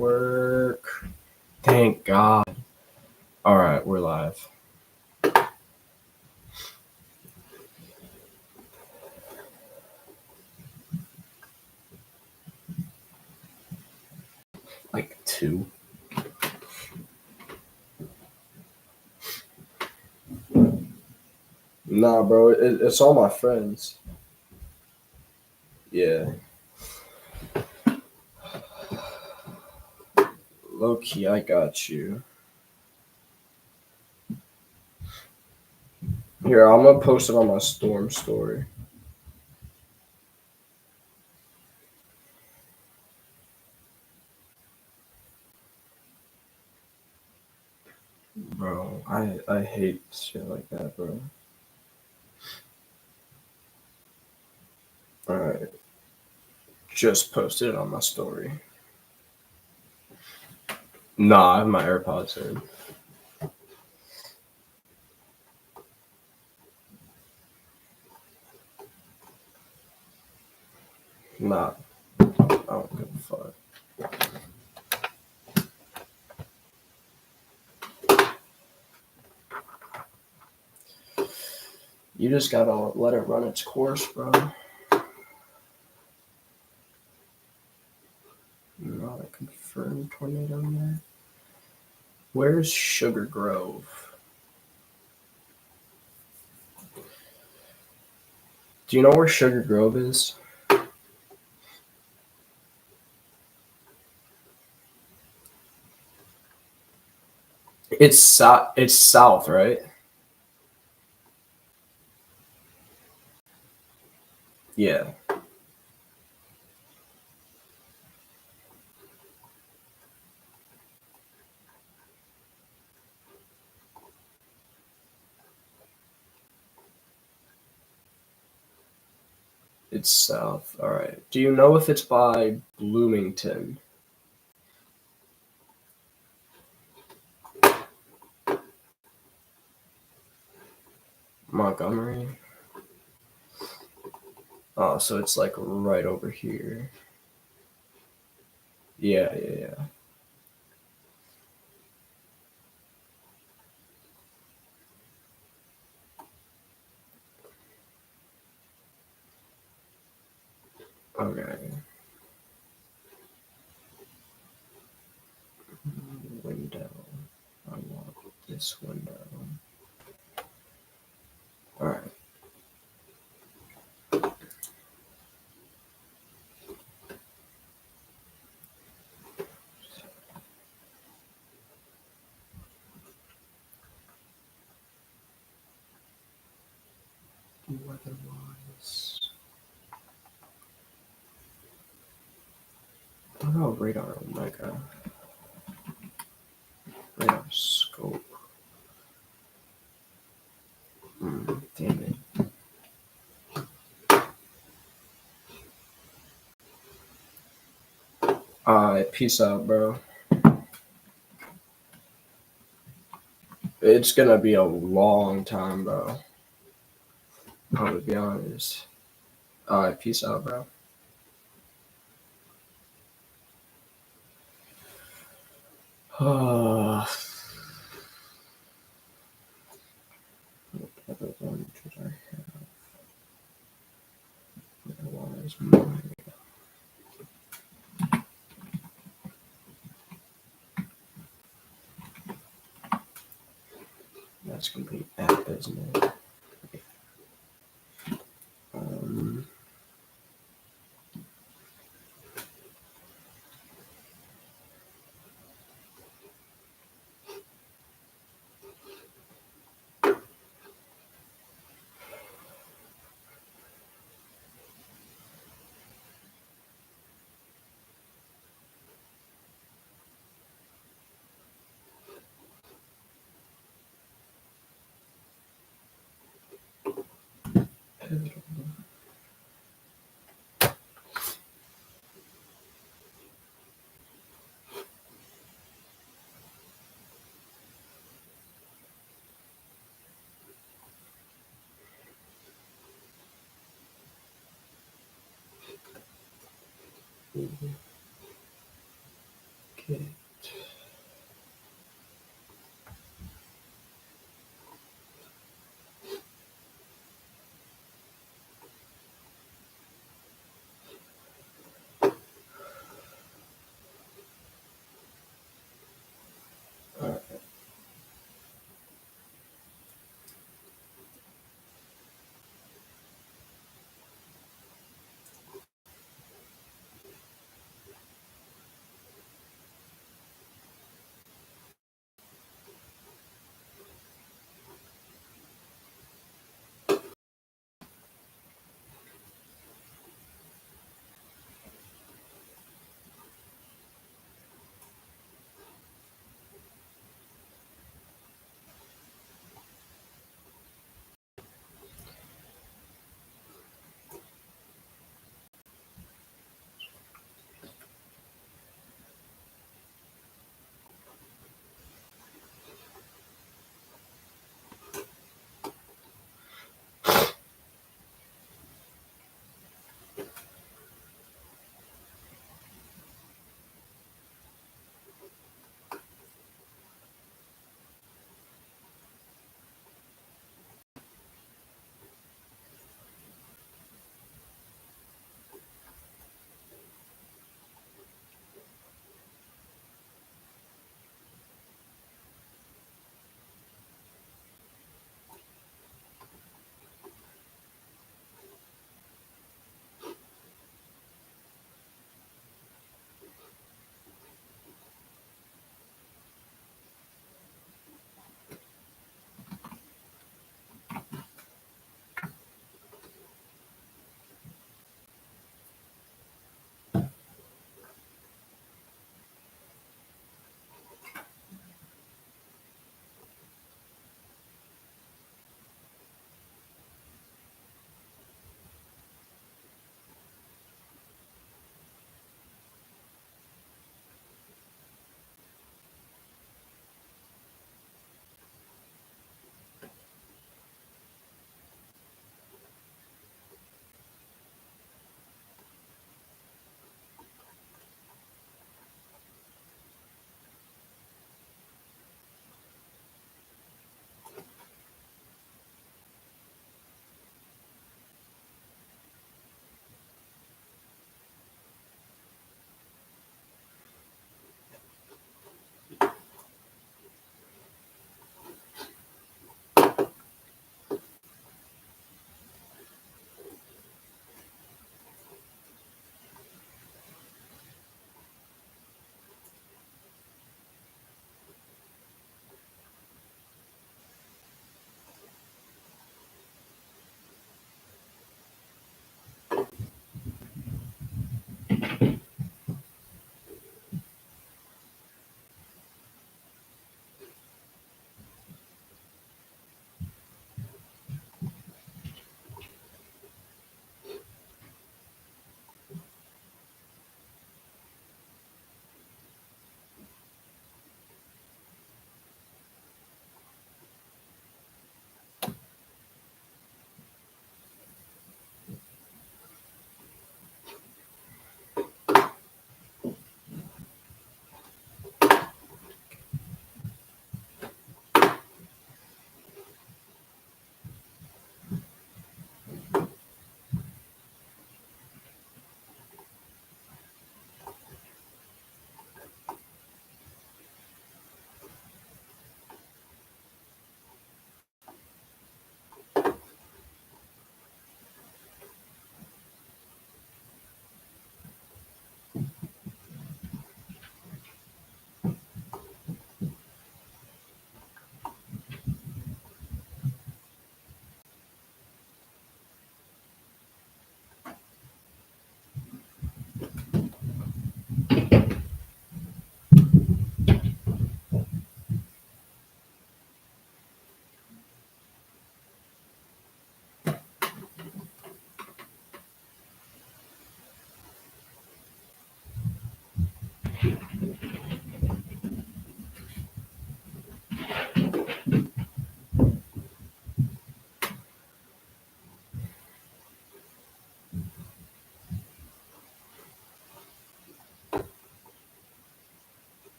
work. Thank God. All right, we're live. Like 2. Nah, bro, it's all my friends. Yeah. Low key, I got you. Here, I'm gonna post it on my Storm story. Bro, I hate shit like that, bro. Alright. Just posted it on my story. Nah, I have my AirPods in. Nah, I don't give a fuck. You just gotta let it run its course, bro. Not a confirmed tornado yet. Where's Sugar Grove? Do you know where Sugar Grove is? It's south, right? Yeah. It's south. All right. Do you know if it's by Bloomington? Montgomery? Oh, so it's like right over here. Yeah. Okay. Window. I want this window. All right. Weather-wise. What about radar Omega? Radar scope. Damn it. Alright, peace out, bro. It's gonna be a long time, bro. I'm gonna be honest. Alright, peace out, bro. What other one did I have? Otherwise, mine. That's gonna be app, isn't it?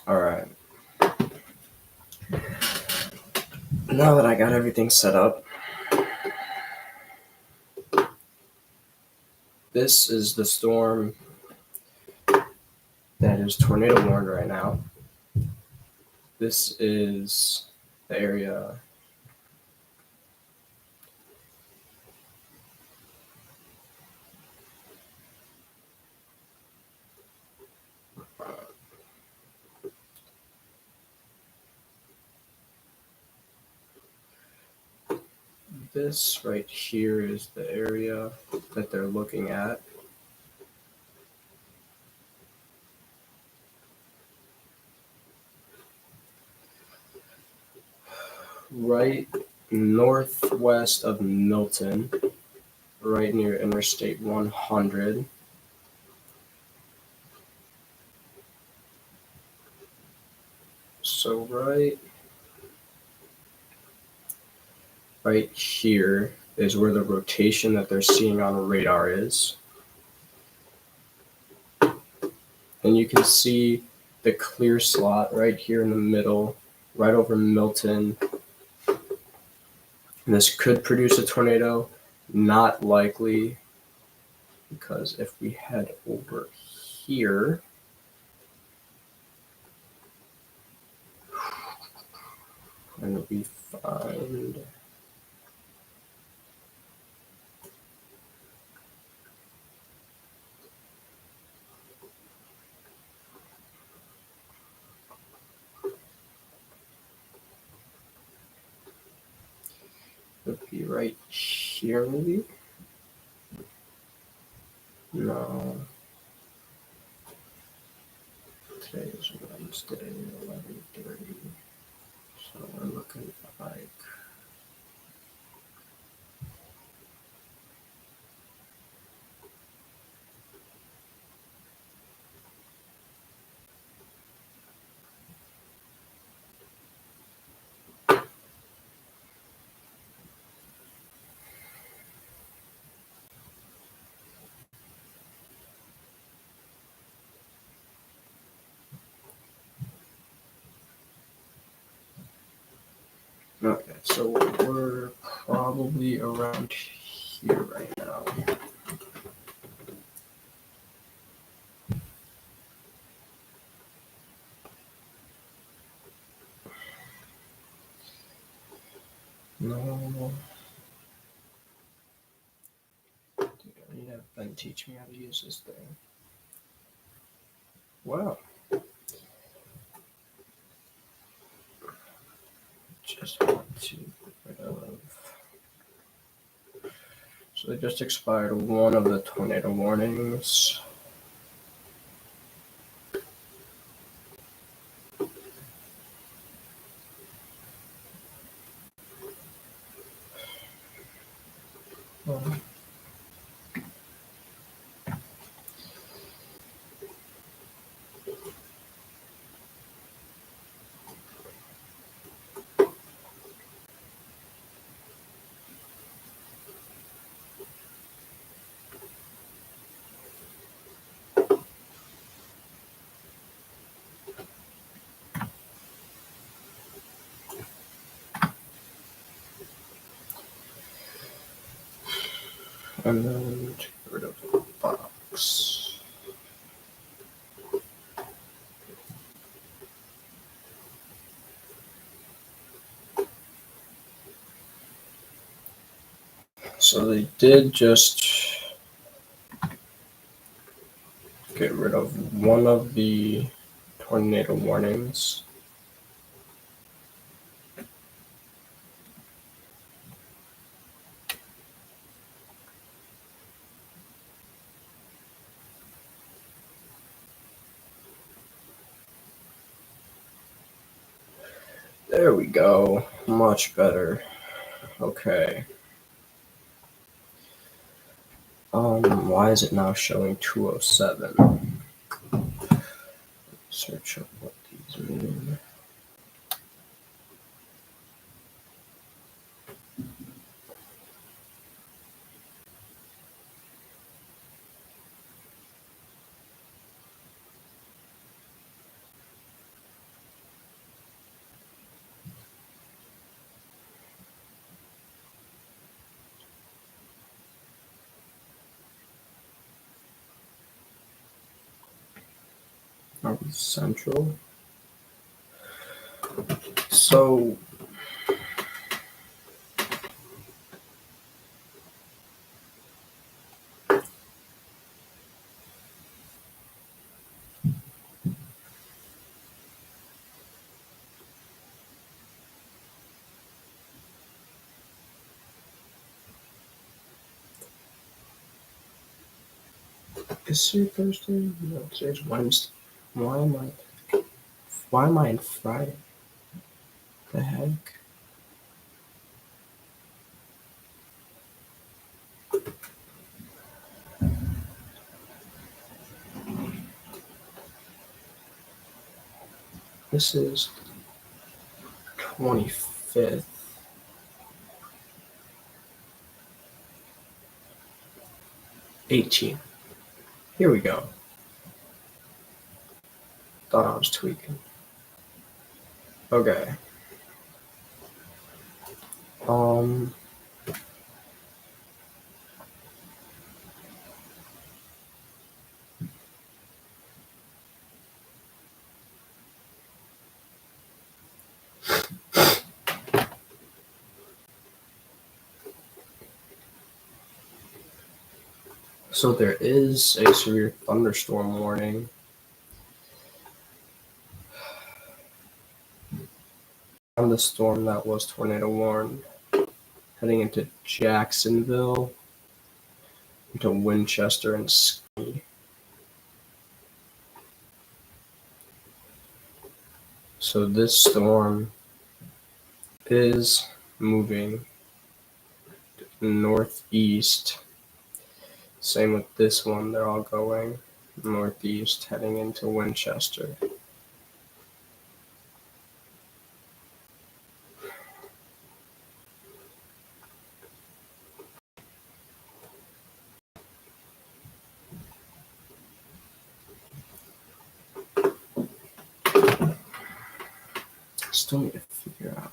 All right. Now that I got everything set up, this is the storm that is tornado warned right now. This is the area. This right here is the area that they're looking at. Right northwest of Milton, right near Interstate 100. So right here is where the rotation that they're seeing on radar is. And you can see the clear slot right here in the middle, right over Milton. And this could produce a tornado, not likely, because if we head over here, and we find would be right here, maybe? No. Today is Wednesday, 11:30. So we're looking like okay, so we're probably around here right now. No. Dude, I need to have Ben teach me how to use this thing. Wow. Just want to get rid of. So they just expired one of the tornado warnings. And then get rid of the box. So they did just get rid of one of the tornado warnings. There we go. Much better. Okay. Why is it now showing 207? Search up what these mean. Are we central? So is it Thursday? No, today's Wednesday. Why am I in Friday? The heck? This is 25th. '18. Here we go. Thought I was tweaking. Okay. Um. So there is a severe thunderstorm warning. On the storm that was tornado warned, heading into Jacksonville, into Winchester and Ski. So this storm is moving northeast. Same with this one, they're all going northeast, heading into Winchester. Still need to figure out.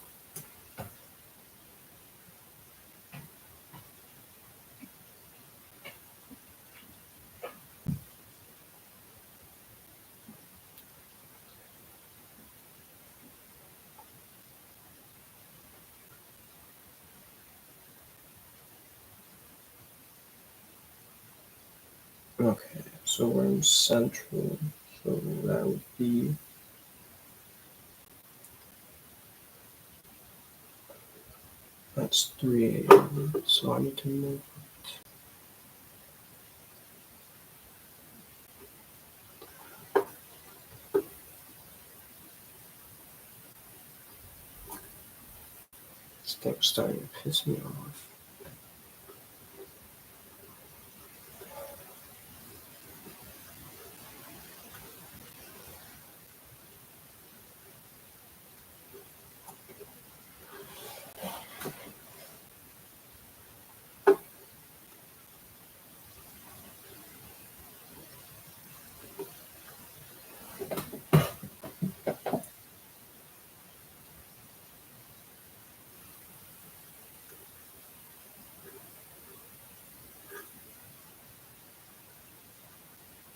Okay, so we're in central, so that would be that's 3 a.m. So I need to move. This thing's starting to piss me off.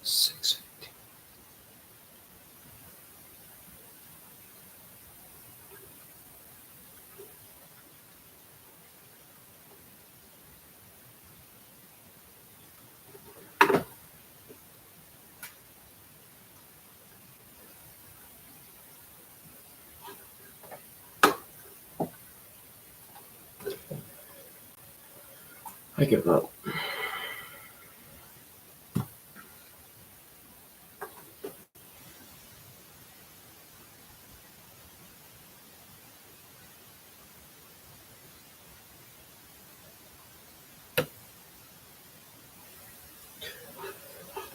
Six. I give up.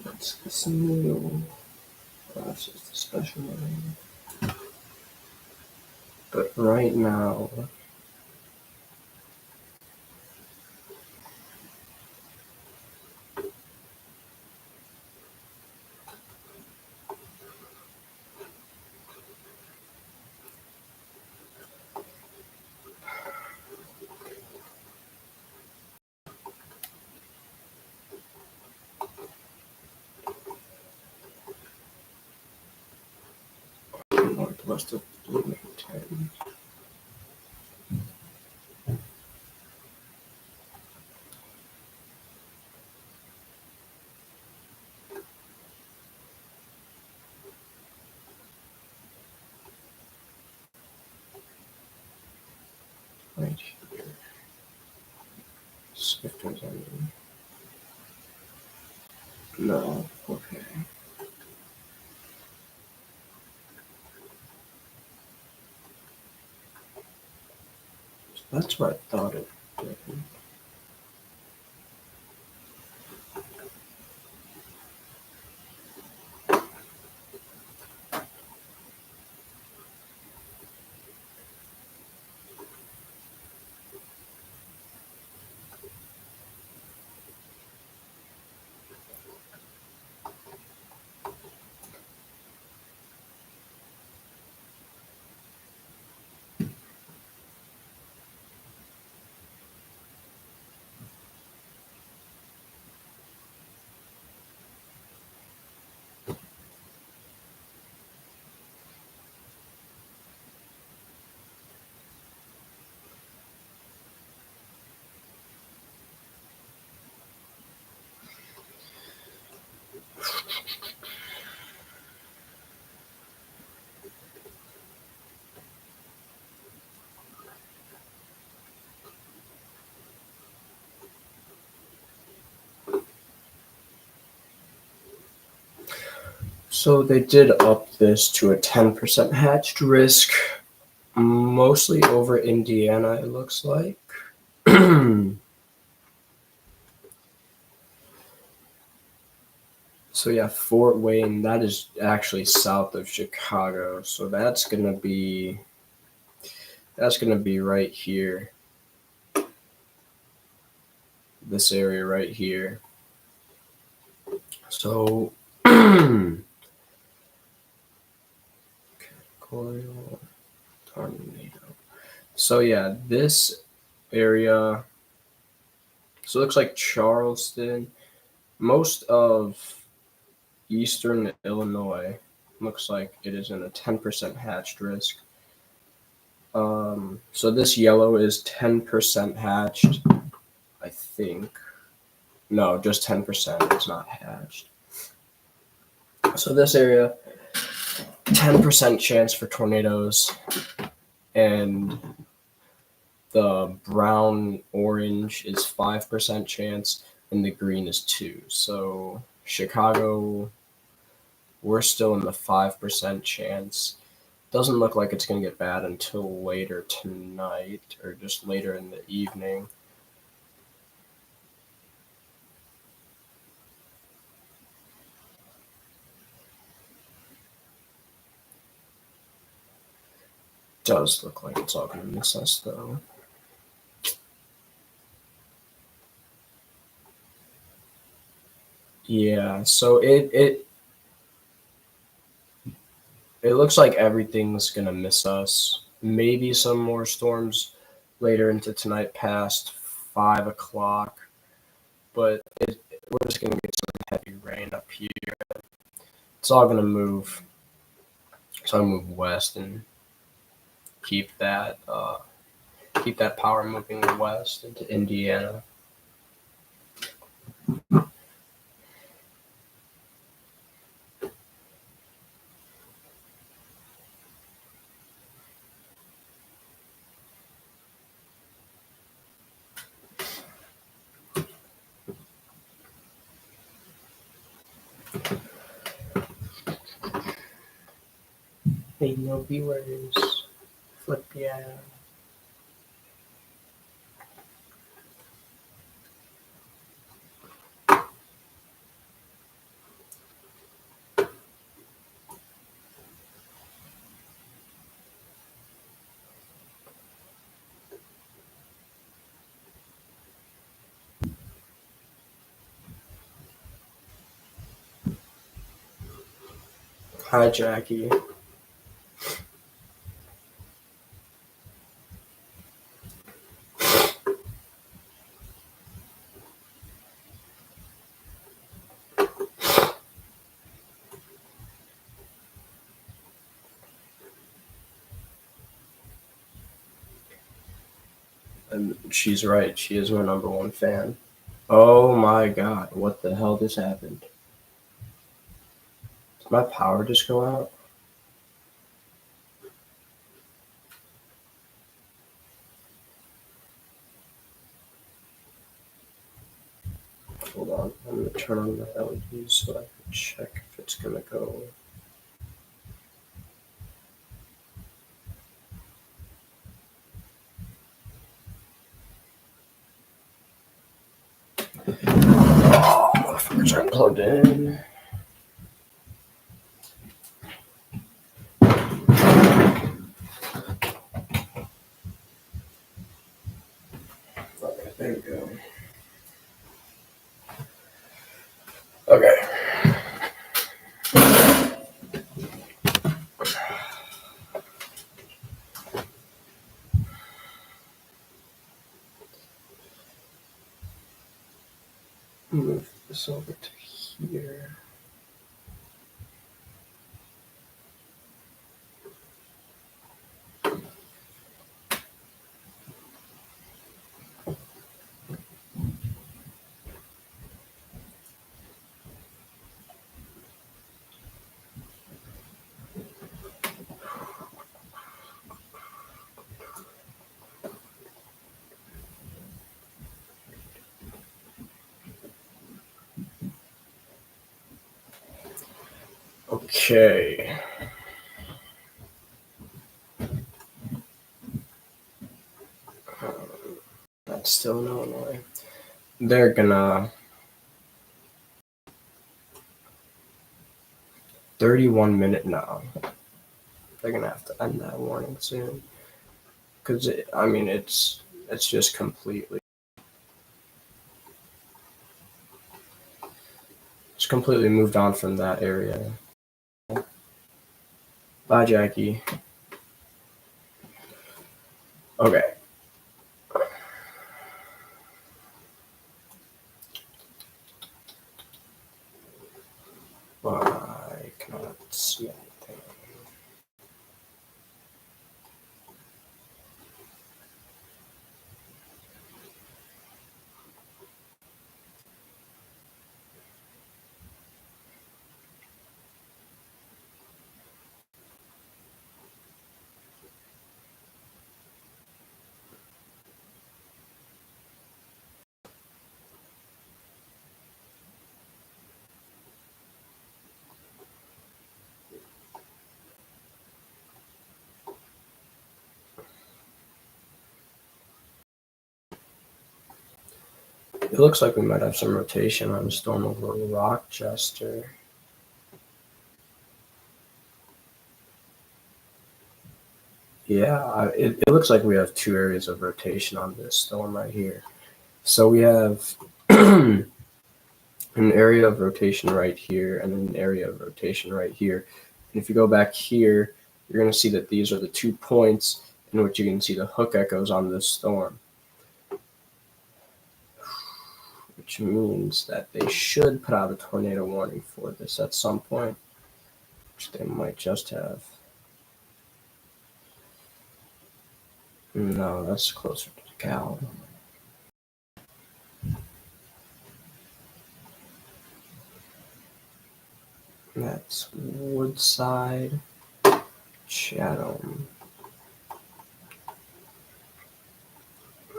That's the single. That's just the special one. But right now, West of Bloomington. Right here. See if there's any. No. Okay. So that's what I thought it did. So they did up this to a 10% hatched risk, mostly over Indiana, it looks like. So yeah, Fort Wayne, that is actually south of Chicago. So that's gonna be right here. This area right here. So categorical tornado. So yeah, this area. So it looks like Charleston, most of eastern Illinois looks like it is in a 10% hatched risk. So this yellow is 10% hatched, I think. No, just 10%. It's not hatched. So this area, 10% chance for tornadoes, and the brown orange is 5% chance, and the green is 2. So Chicago, we're still in the 5% chance. Doesn't look like it's going to get bad until later tonight or just later in the evening. Does look like it's all going to miss us though. Yeah, so it looks like everything's going to miss us. Maybe some more storms later into tonight past 5 o'clock, but we're just going to get some heavy rain up here. It's all going to move. So I move west and keep that power moving west into Indiana. Hey, no viewers. Flip yeah. Hi, Jackie. And she's right. She is my number one fan. Oh my god, what the hell just happened? Did my power just go out? Hold on, I'm gonna turn on the LEDs so I can check if it's gonna go. Oh, motherfuckers aren't plugged in. Okay, there we go. Okay. Move this over to here. Okay. That's still in Illinois. They're gonna 31 minute now. They're gonna have to end that warning soon. Cause it's just completely moved on from that area. Bye, Jackie. Okay. I cannot see anything. It looks like we might have some rotation on the storm over Rochester. Yeah, it looks like we have two areas of rotation on this storm right here. So we have an area of rotation right here and an area of rotation right here. And if you go back here, you're going to see that these are the 2 points in which you can see the hook echoes on this storm. Which means that they should put out a tornado warning for this at some point, which they might just have. No, that's closer to Cal. That's Woodside, Chatham,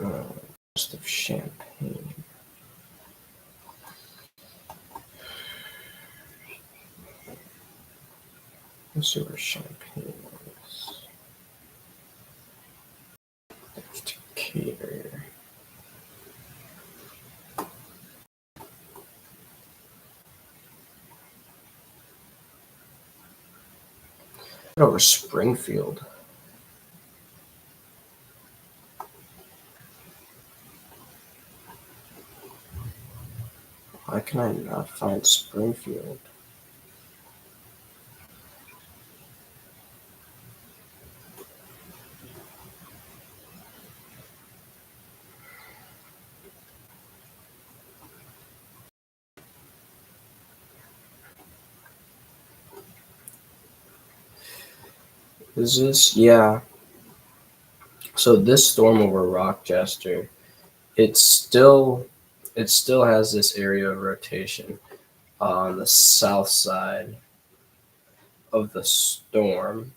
most of Champaign. Let's see where Champaign is. There's Decatur. Over Springfield. Why can I not find Springfield? Is this? Yeah. So this storm over Rochester, it still has this area of rotation on the south side of the storm.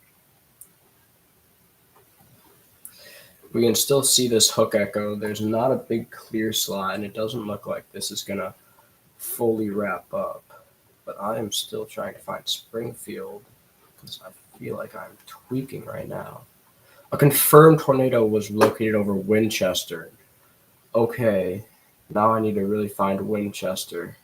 We can still see this hook echo. There's not a big clear slot, and it doesn't look like this is going to fully wrap up. But I am still trying to find Springfield because I feel like I'm tweaking right now. A confirmed tornado was located over Winchester. Okay, now I need to really find Winchester.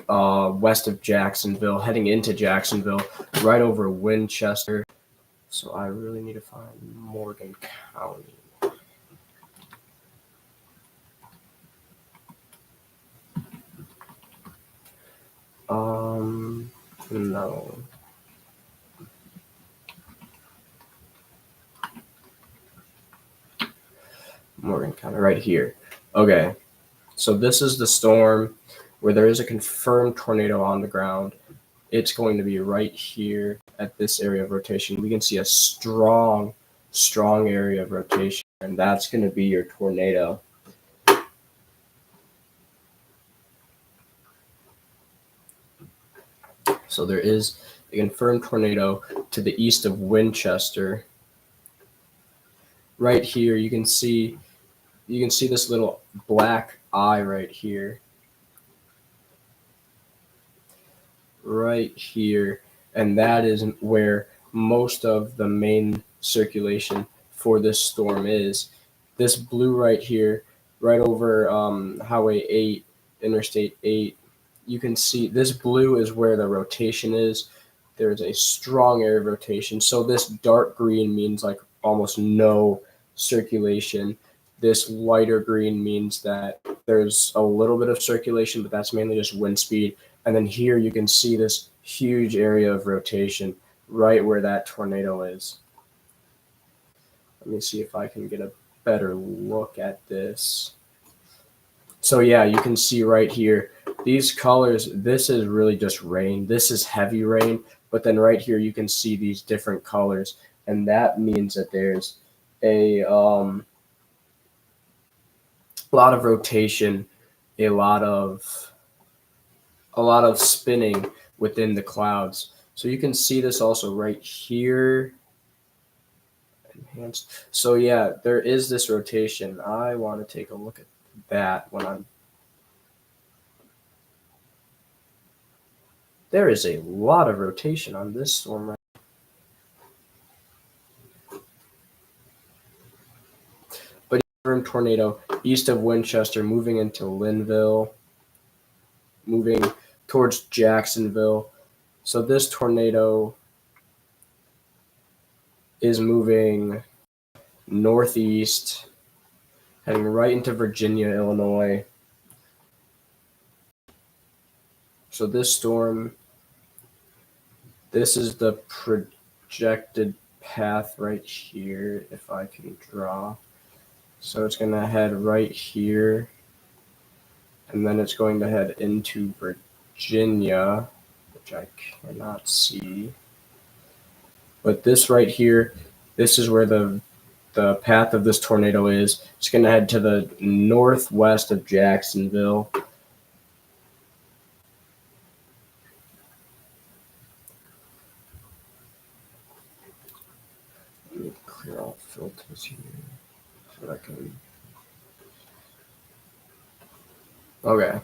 West of Jacksonville, heading into Jacksonville, right over Winchester. So I really need to find Morgan County. No. Morgan County, right here. Okay, so this is the storm where there is a confirmed tornado on the ground. It's going to be right here at this area of rotation. We can see a strong area of rotation, and that's going to be your tornado. So there is a confirmed tornado to the east of Winchester. Right here, you can see this little black eye right here. Right here, and that is where most of the main circulation for this storm is. This blue right here, right over Highway 8, Interstate 8, you can see this blue is where the rotation is. There's a strong area of rotation. So this dark green means like almost no circulation. This lighter green means that there's a little bit of circulation, but that's mainly just wind speed. And then here you can see this huge area of rotation right where that tornado is. Let me see if I can get a better look at this. So yeah, you can see right here, these colors, this is really just rain. This is heavy rain, but then right here you can see these different colors, and that means that there's a lot of rotation, a lot of spinning within the clouds. So you can see this also right here. Enhanced. So yeah, there is this rotation. I want to take a look at that when I'm. There is a lot of rotation on this storm right now. But confirmed tornado east of Winchester, moving into Linville, moving towards Jacksonville. So this tornado is moving northeast, heading right into Virginia, Illinois. So this storm, this is the projected path right here, if I can draw. So it's going to head right here, and then it's going to head into Virginia, which I cannot see. But this right here, this is where the path of this tornado is. It's going to head to the northwest of Jacksonville. Let me clear all filters here so I can. Okay.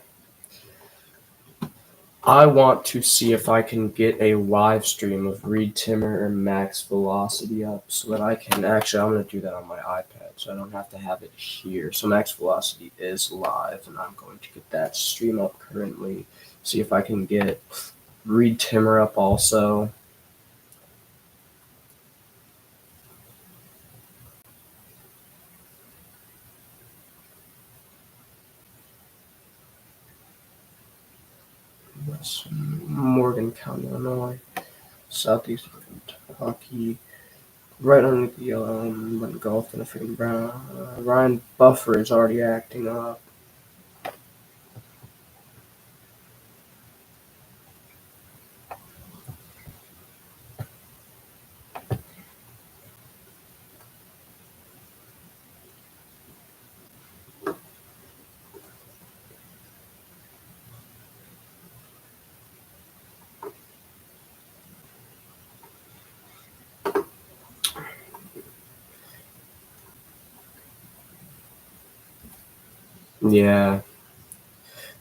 I want to see if I can get a live stream of Reed Timmer or Max Velocity up so that I can actually, I'm going to do that on my iPad so I don't have to have it here. So Max Velocity is live, and I'm going to get that stream up currently. See if I can get Reed Timmer up also. Morgan County, Illinois, southeast of Kentucky, right underneath the yellow, engulfed in a freaking brown. Ryan Buffer is already acting up. Yeah.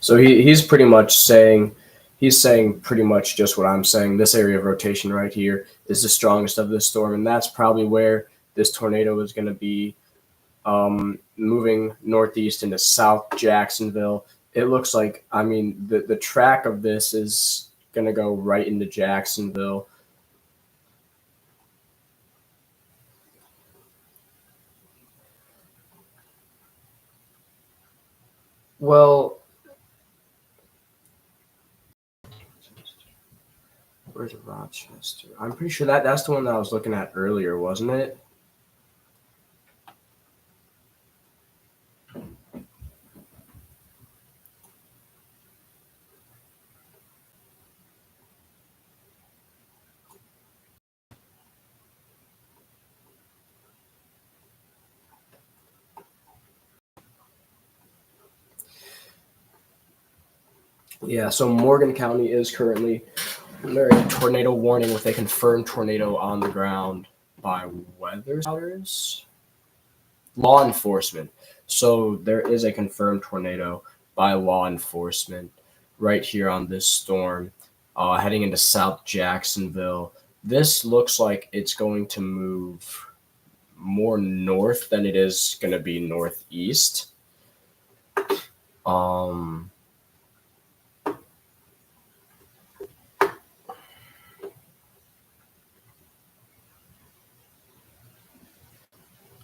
So he's pretty much saying he's saying pretty much just what I'm saying. This area of rotation right here is the strongest of this storm, and that's probably where this tornado is going to be moving northeast into South Jacksonville. It looks like, I mean, the track of this is going to go right into Jacksonville. Well, where's Rochester? I'm pretty sure that's the one that I was looking at earlier, wasn't it? Yeah, so Morgan County is currently under a tornado warning with a confirmed tornado on the ground by weather spotters, law enforcement. So there is a confirmed tornado by law enforcement right here on this storm, heading into South Jacksonville. This looks like it's going to move more north than it is going to be northeast. Um,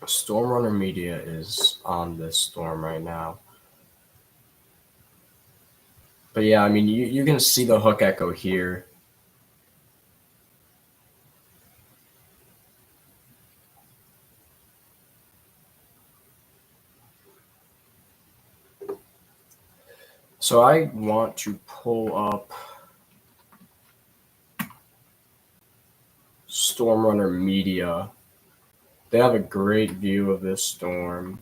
Storm Runner Media is on this storm right now. But yeah, I mean, you can see the hook echo here. So I want to pull up Storm Runner Media. They have a great view of this storm.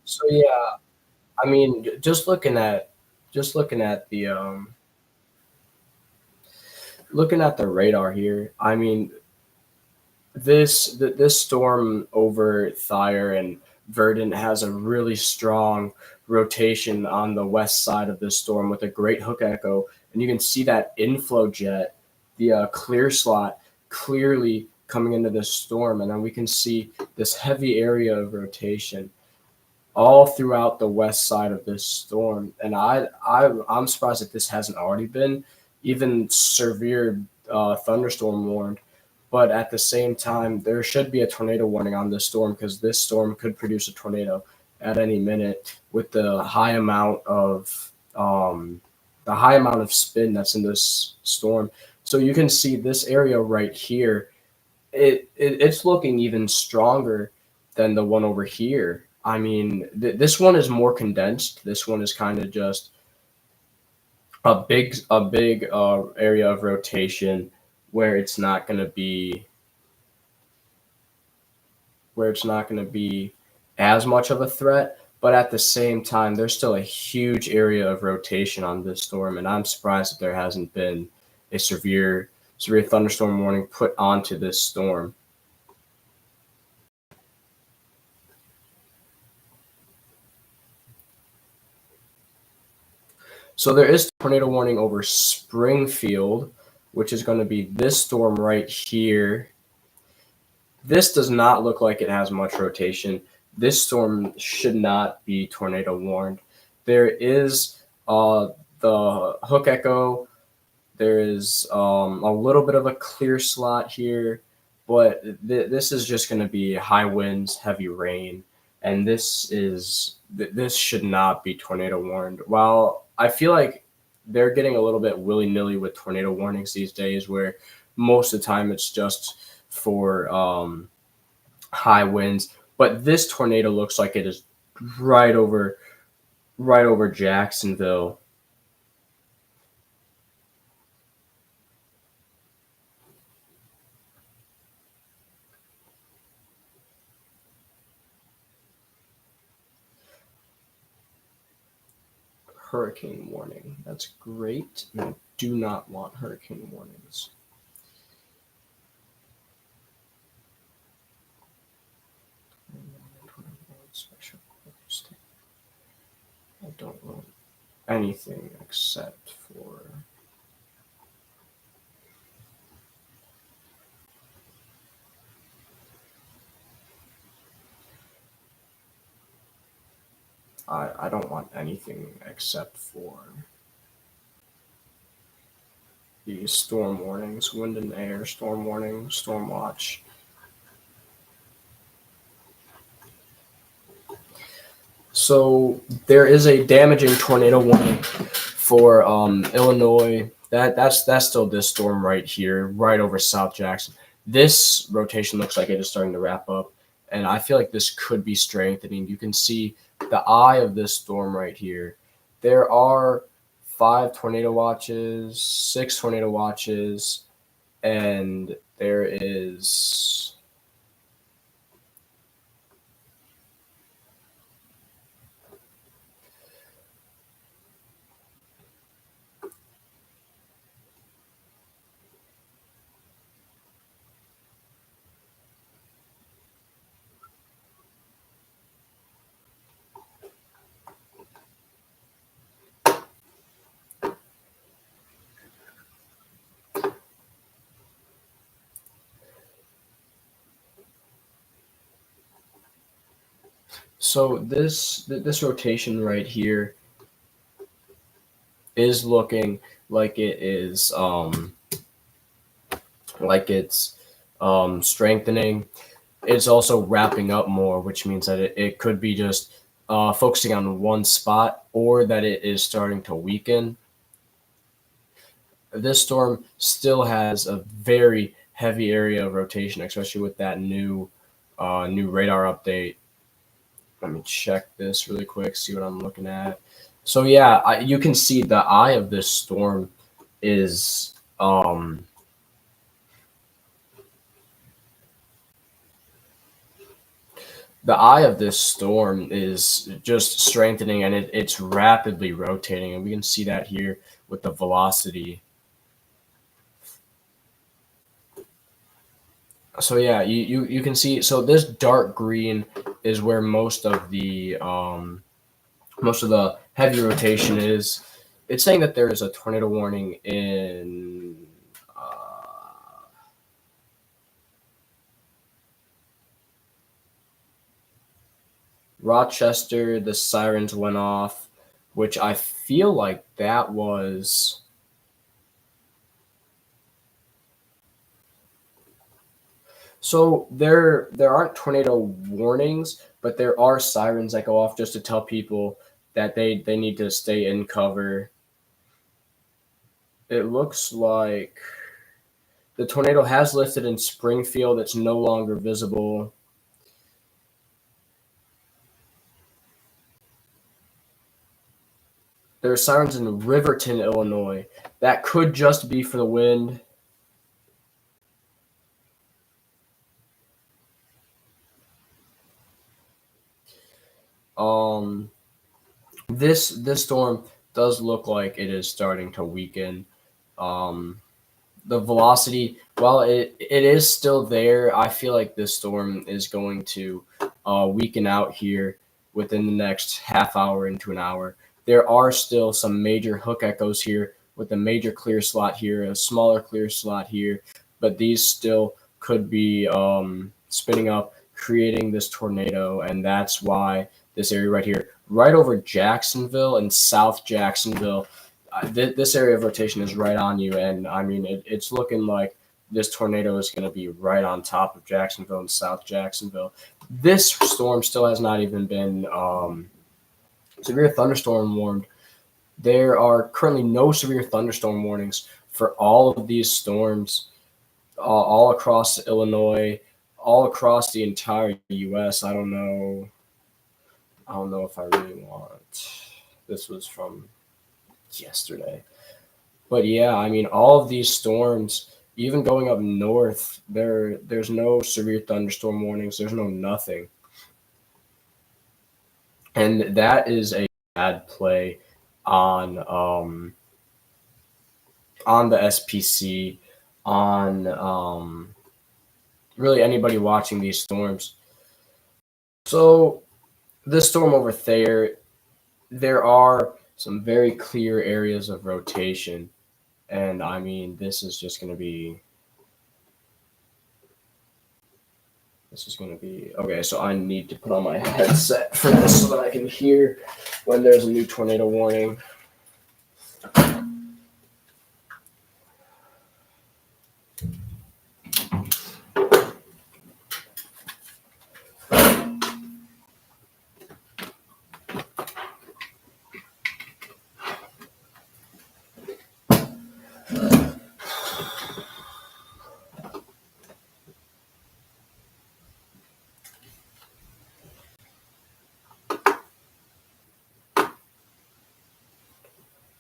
So yeah, I mean, just looking at the radar here. I mean, this storm over Thayer and Verdant has a really strong rotation on the west side of this storm with a great hook echo, and you can see that inflow jet, the clear slot, clearly coming into this storm, and then we can see this heavy area of rotation all throughout the west side of this storm. And I'm surprised that this hasn't already been even severe thunderstorm warned. But at the same time, there should be a tornado warning on this storm because this storm could produce a tornado at any minute with the high amount of spin that's in this storm. So you can see this area right here. It's looking even stronger than the one over here. I mean, this one is more condensed. This one is kind of just a big area of rotation where it's not going to be as much of a threat. But at the same time, there's still a huge area of rotation on this storm, and I'm surprised that there hasn't been a severe thunderstorm warning put onto this storm. So there is tornado warning over Springfield, which is going to be this storm right here. This does not look like it has much rotation. This storm should not be tornado warned. There is the hook echo. There is a little bit of a clear slot here, but this is just going to be high winds, heavy rain, and this should not be tornado warned. While I feel like they're getting a little bit willy-nilly with tornado warnings these days, where most of the time it's just for high winds, but this tornado looks like it is right over Jacksonville. Hurricane warning. That's great. I do not want hurricane warnings. I don't want anything except for I don't want anything except for the storm warnings, wind and air, storm warning, storm watch. So there is a damaging tornado warning for Illinois. That's still this storm right here, right over South Jackson. This rotation looks like it is starting to wrap up, and I feel like this could be strengthening. You can see the eye of this storm right here. There are 5 tornado watches, 6 tornado watches, and there is so this rotation right here is looking like it is like it's strengthening. It's also wrapping up more, which means that it could be just focusing on one spot, or that it is starting to weaken. This storm still has a very heavy area of rotation, especially with that new radar update. Let me check this really quick, see what I'm looking at. So yeah, you can see the eye of this storm is the eye of this storm is just strengthening, and it's rapidly rotating, and we can see that here with the velocity. So yeah, you can see, so this dark green is where most of the heavy rotation is. It's saying that there is a tornado warning in Rochester. The sirens went off, which I feel like that was so there aren't tornado warnings, but there are sirens that go off just to tell people that they need to stay in cover. It looks like the tornado has lifted in Springfield. It's no longer visible. There are sirens in Riverton, Illinois. That could just be for the wind. This storm does look like it is starting to weaken. The velocity, while it is still there, I feel like this storm is going to weaken out here within the next half hour into an hour. There are still some major hook echoes here with a major clear slot here, a smaller clear slot here, but these still could be spinning up, creating this tornado, and that's why this area right here, right over Jacksonville and South Jacksonville. This area of rotation is right on you, and I mean it's looking like this tornado is going to be right on top of Jacksonville and South Jacksonville. This storm still has not even been severe thunderstorm warned. There are currently no severe thunderstorm warnings for all of these storms, all across Illinois, all across the entire U.S. I don't know if I really want. This was from yesterday. But yeah, I mean, all of these storms, even going up north, there's no severe thunderstorm warnings. There's no nothing. And that is a bad play on the SPC, on really anybody watching these storms. So this storm over there are some very clear areas of rotation. And I mean, this is going to be okay. So I need to put on my headset for this so that I can hear when there's a new tornado warning.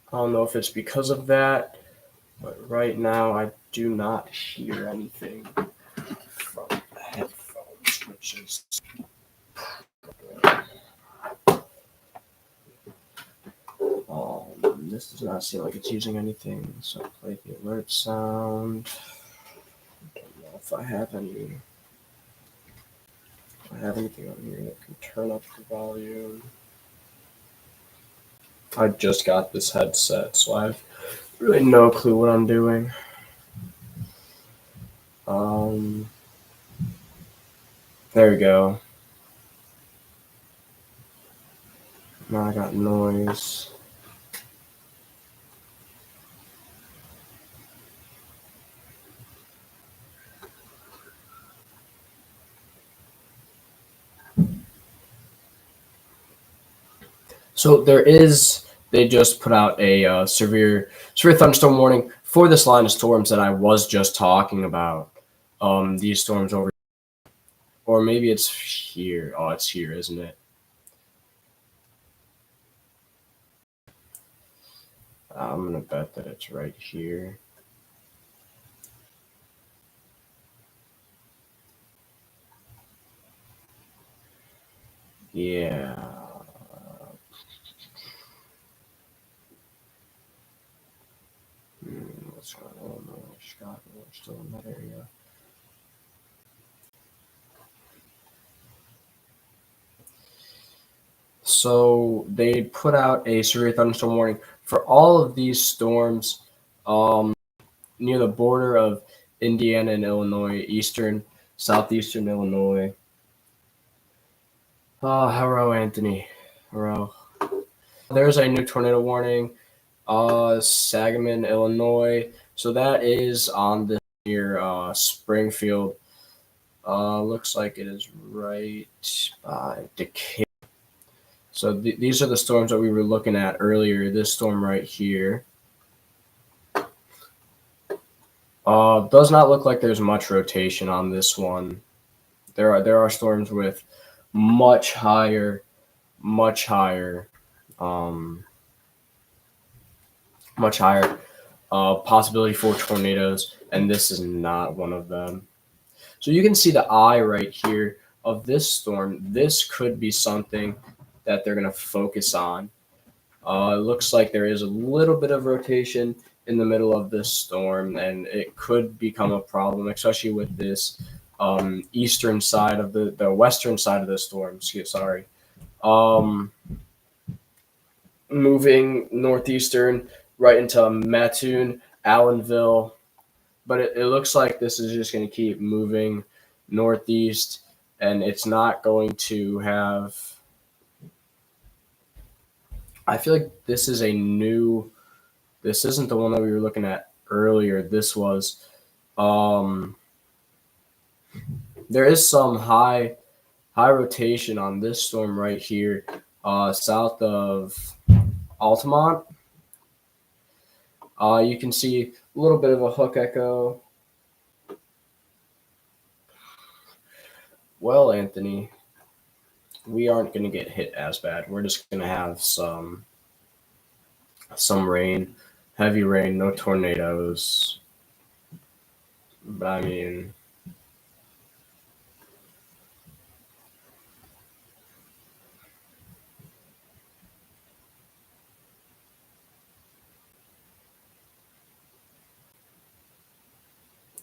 I don't know if it's because of that, but right now I do not hear anything from the headphones, which is this does not seem like it's using anything. So play the alert sound. I don't know if I have anything on here that can turn up the volume. I just got this headset, so I have really no clue what I'm doing. There we go. Now I got noise. So they just put out a severe thunderstorm warning for this line of storms that I was just talking about. These storms over, or maybe it's here. Oh, it's here, isn't it? I'm gonna bet that it's right here. Yeah. What's going on? Chicago, we're still in that area. So they put out a severe thunderstorm warning for all of these storms near the border of Indiana and Illinois, southeastern Illinois. Hello, Anthony. Hello. There's a new tornado warning, Sangamon, Illinois. So that is on the near Springfield. Looks like it is right by Decatur. So these are the storms that we were looking at earlier. This storm right here. Does not look like there's much rotation on this one. There are storms with much higher possibility for tornadoes, and this is not one of them. So you can see the eye right here of this storm. This could be something that they're going to focus on. It looks like there is a little bit of rotation in the middle of this storm, and it could become a problem, especially with this eastern side of the western side of the storm. Sorry. Moving northeastern right into Mattoon, Allenville, but it looks like this is just going to keep moving northeast, and it's not going to have I feel like this is a new. This isn't the one that we were looking at earlier. This was. Um, there is some high rotation on this storm right here, south of Altamont. You can see a little bit of a hook echo. Well, Anthony, we aren't going to get hit as bad. We're just going to have some rain, heavy rain, no tornadoes. But I mean,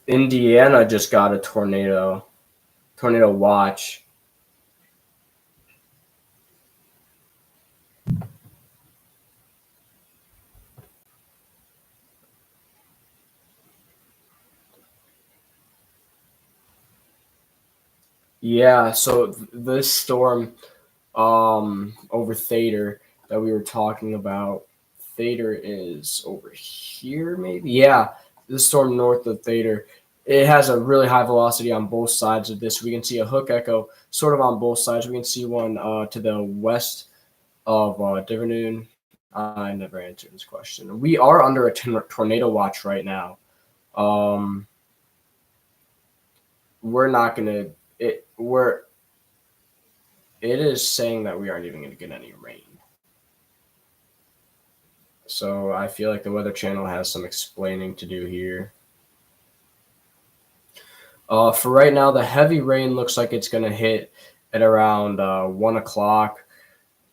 Indiana just got a tornado watch. Yeah, so this storm over Thader that we were talking about, Thader is over here maybe. Yeah, this storm north of Thader, it has a really high velocity on both sides of this. We can see a hook echo sort of on both sides. We can see one to the west of Divernoon. I never answered this question. We are under a tornado watch right now. We're not gonna. It is saying that we aren't even gonna get any rain. So I feel like the Weather Channel has some explaining to do here. For right now, the heavy rain looks like it's gonna hit at around 1 o'clock,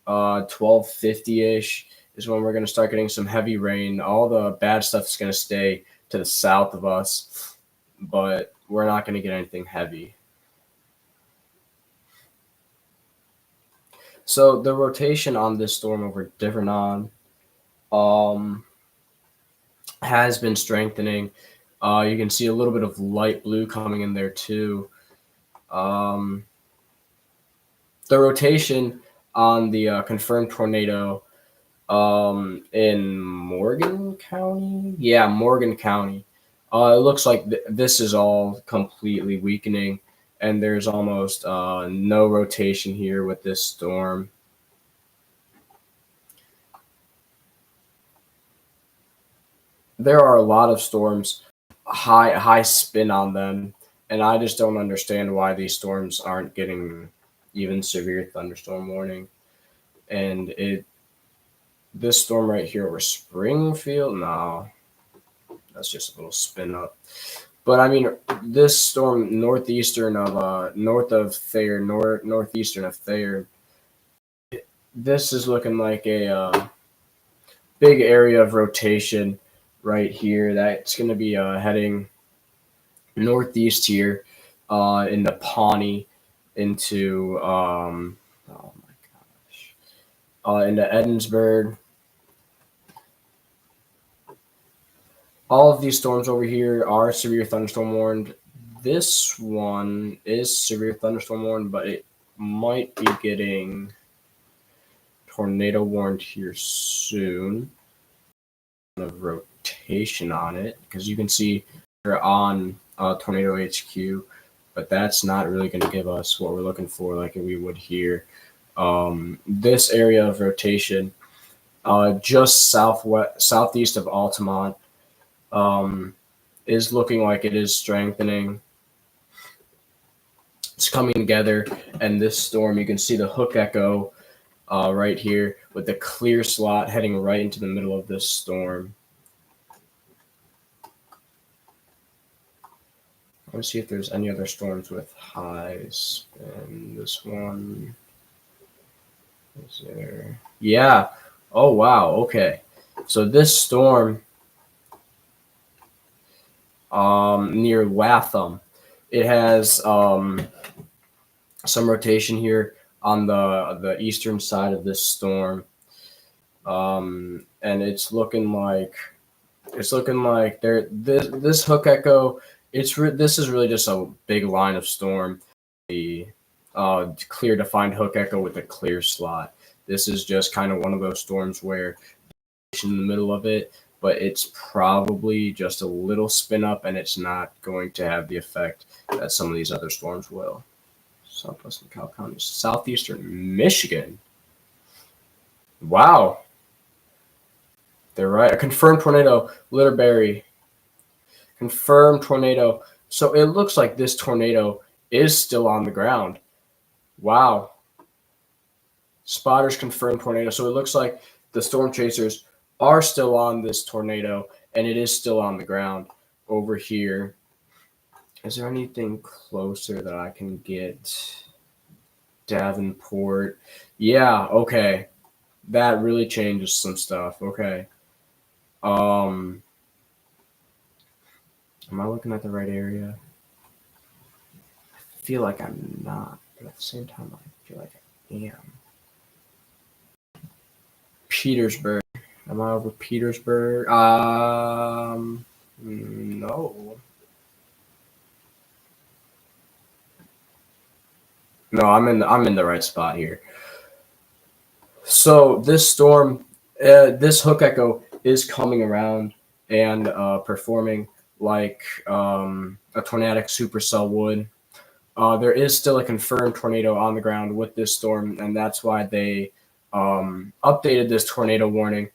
12:50-ish is when we're gonna start getting some heavy rain. All the bad stuff is gonna stay to the south of us, but we're not gonna get anything heavy. So the rotation on this storm over Divernon has been strengthening. You can see a little bit of light blue coming in there too. The rotation on the confirmed tornado in Morgan County. Yeah, Morgan County. It looks like this is all completely weakening, and there's almost no rotation here with this storm. There are a lot of storms, high spin on them, and I just don't understand why these storms aren't getting even severe thunderstorm warning. And this storm right here over Springfield, no, that's just a little spin up. But I mean, this storm northeastern of Thayer, northeastern of Thayer, this is looking like a big area of rotation right here. That's going to be heading northeast here into Pawnee, into oh my gosh, into Edensburg. All of these storms over here are severe thunderstorm warned. This one is severe thunderstorm warned, but it might be getting tornado warned here soon. Of rotation on it, because you can see we're on Tornado HQ, but that's not really going to give us what we're looking for like we would here. This area of rotation, just southeast of Altamont, is looking like it is strengthening. It's coming together, and this storm, you can see the hook echo right here with the clear slot heading right into the middle of this storm. Let's see if there's any other storms with highs. And this one is there. Yeah. Oh, wow. Okay. So this storm near Latham, it has some rotation here on the eastern side of this storm. And it's looking like there this hook echo, this is really just a big line of storm. The clear defined hook echo with a clear slot. This is just kind of one of those storms where in the middle of it, but it's probably just a little spin up, and it's not going to have the effect that some of these other storms will. Southwestern Cal County, southeastern Michigan. Wow. They're right. A confirmed tornado, Litterberry. Confirmed tornado. So it looks like this tornado is still on the ground. Wow. Spotters confirmed tornado. So it looks like the storm chasers are still on this tornado, and it is still on the ground over here. Is there anything closer that I can get? Davenport. Yeah, okay. That really changes some stuff. Okay. Am I looking at the right area? I feel like I'm not, but at the same time I feel like I am. Petersburg. Am I over Petersburg? No. No, I'm in the right spot here. So this storm, this hook echo is coming around and performing like a tornadic supercell would. There is still a confirmed tornado on the ground with this storm, and that's why they updated this tornado warning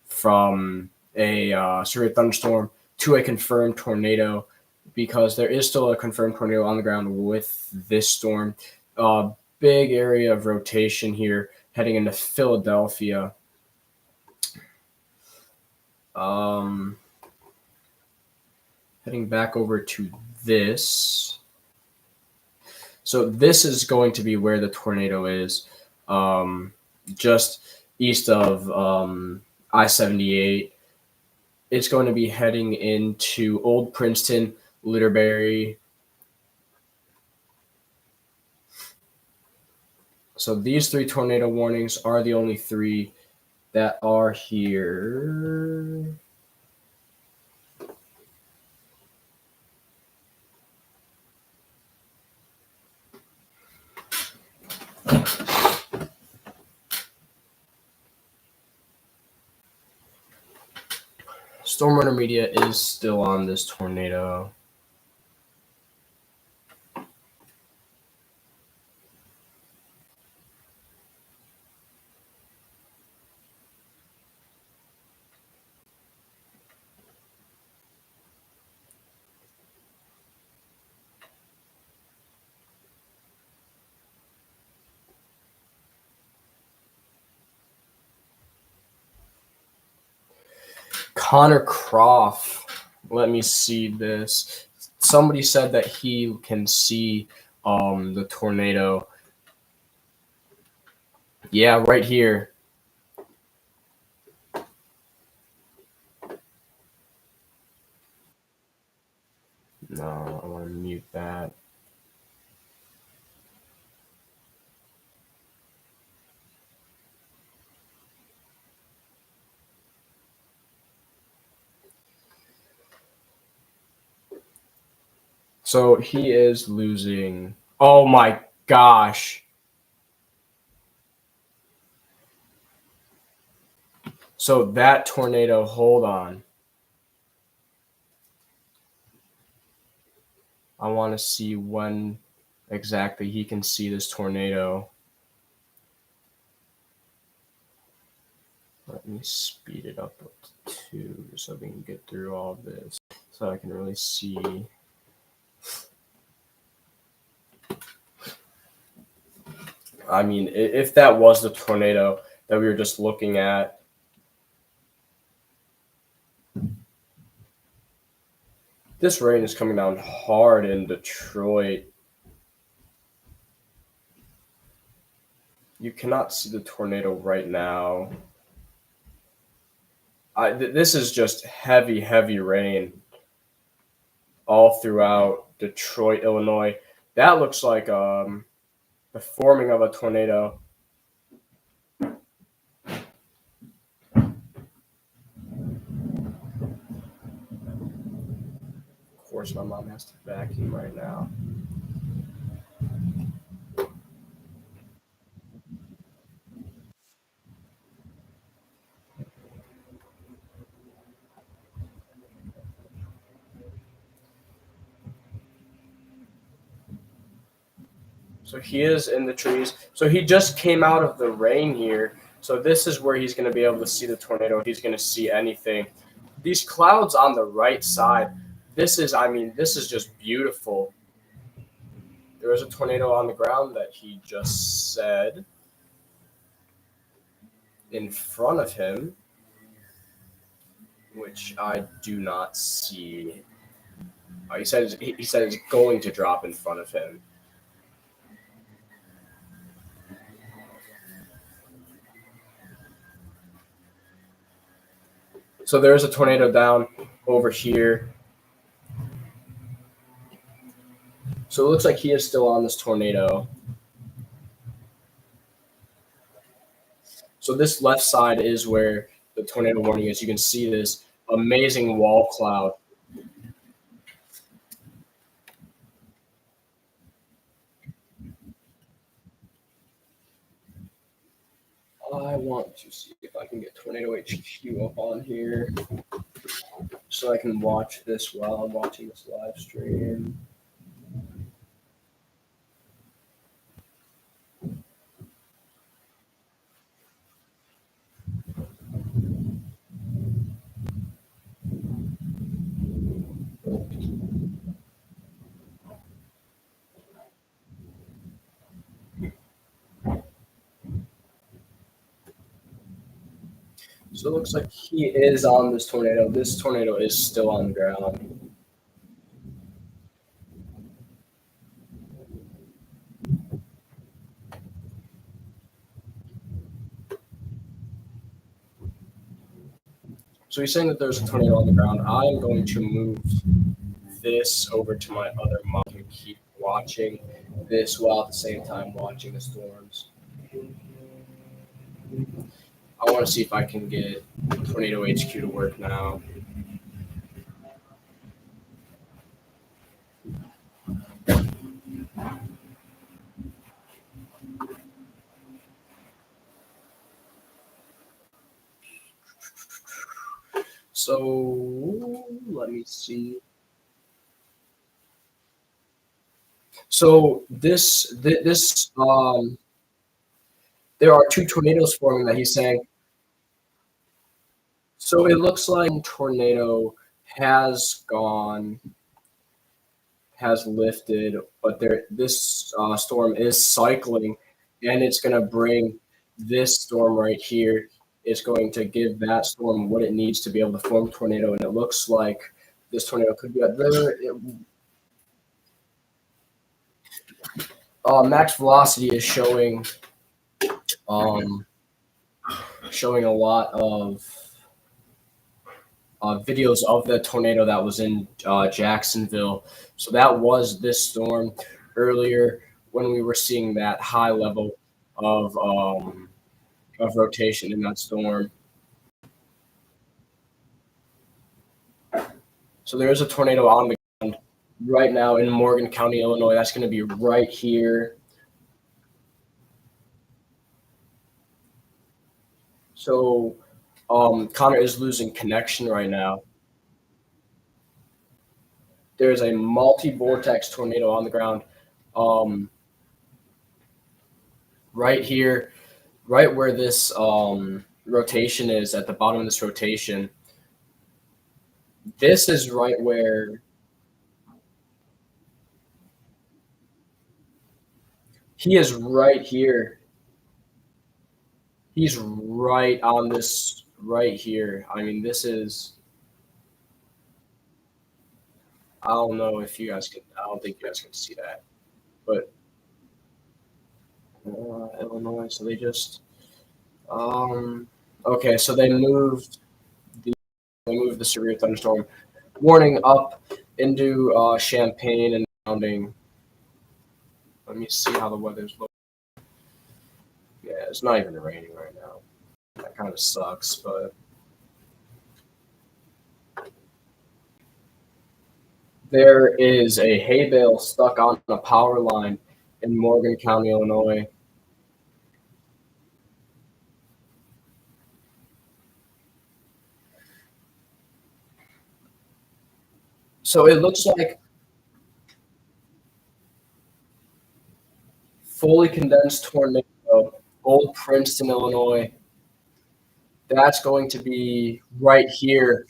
from a severe thunderstorm to a confirmed tornado, because there is still a confirmed tornado on the ground with this storm. Big area of rotation here heading into Philadelphia. Heading back over to this. So this is going to be where the tornado is, just east of I-78. It's going to be heading into Old Princeton, Litterberry. So these three tornado warnings are the only three that are here. Storm Runner Media is still on this tornado. Connor Croft. Let me see this. Somebody said that he can see the tornado. Yeah, right here. No, I want to mute that. So he is losing. Oh my gosh. So that tornado, hold on. I want to see when exactly he can see this tornado. Let me speed it up to 2 so we can get through all of this so I can really see. I mean, if that was the tornado that we were just looking at, this rain is coming down hard in Detroit. You cannot see the tornado right now. This is just heavy, heavy rain all throughout Detroit, Illinois. That looks like the forming of a tornado. Of course, my mom has to vacuum right now. So he is in the trees. So he just came out of the rain here. So this is where he's going to be able to see the tornado. He's going to see anything. These clouds on the right side. This is just beautiful. There was a tornado on the ground that he just said in front of him, which I do not see. He said it's going to drop in front of him. So there's a tornado down over here. So it looks like he is still on this tornado. So this left side is where the tornado warning is. You can see this amazing wall cloud. I want to see if I can get Tornado HQ up on here so I can watch this while I'm watching this live stream. So it looks like he is on this tornado. This tornado is still on the ground. So he's saying that there's a tornado on the ground. I'm going to move this over to my other monitor and keep watching this while at the same time watching the storms. I want to see if I can get Tornado HQ to work now. So let me see. So there are two tornadoes forming that he's saying. So it looks like tornado has gone, has lifted, but this storm is cycling, and it's going to bring this storm right here. Is going to give that storm what it needs to be able to form a tornado, and it looks like this tornado could be up there. Max velocity is um, showing a lot of videos of the tornado that was in Jacksonville. So that was this storm earlier when we were seeing that high level of rotation in that storm. So there is a tornado on the ground right now in Morgan County, Illinois. That's going to be right here. So Connor is losing connection right now. There's a multi-vortex tornado on the ground right here, right where this rotation is at the bottom of this rotation. This is right where he is right here. He's right on this right here. I mean, this is. I don't know if you guys can. I don't think you guys can see that, but Illinois. So they just. Okay, so they moved the Servere thunderstorm warning up into Champaign and surrounding. Let me see how the weather's looking. Yeah, it's not even raining right now. That kind of sucks, but there is a hay bale stuck on a power line in Morgan County, Illinois. So it looks like fully condensed tornado, Old Princeton, Illinois. That's going to be right here.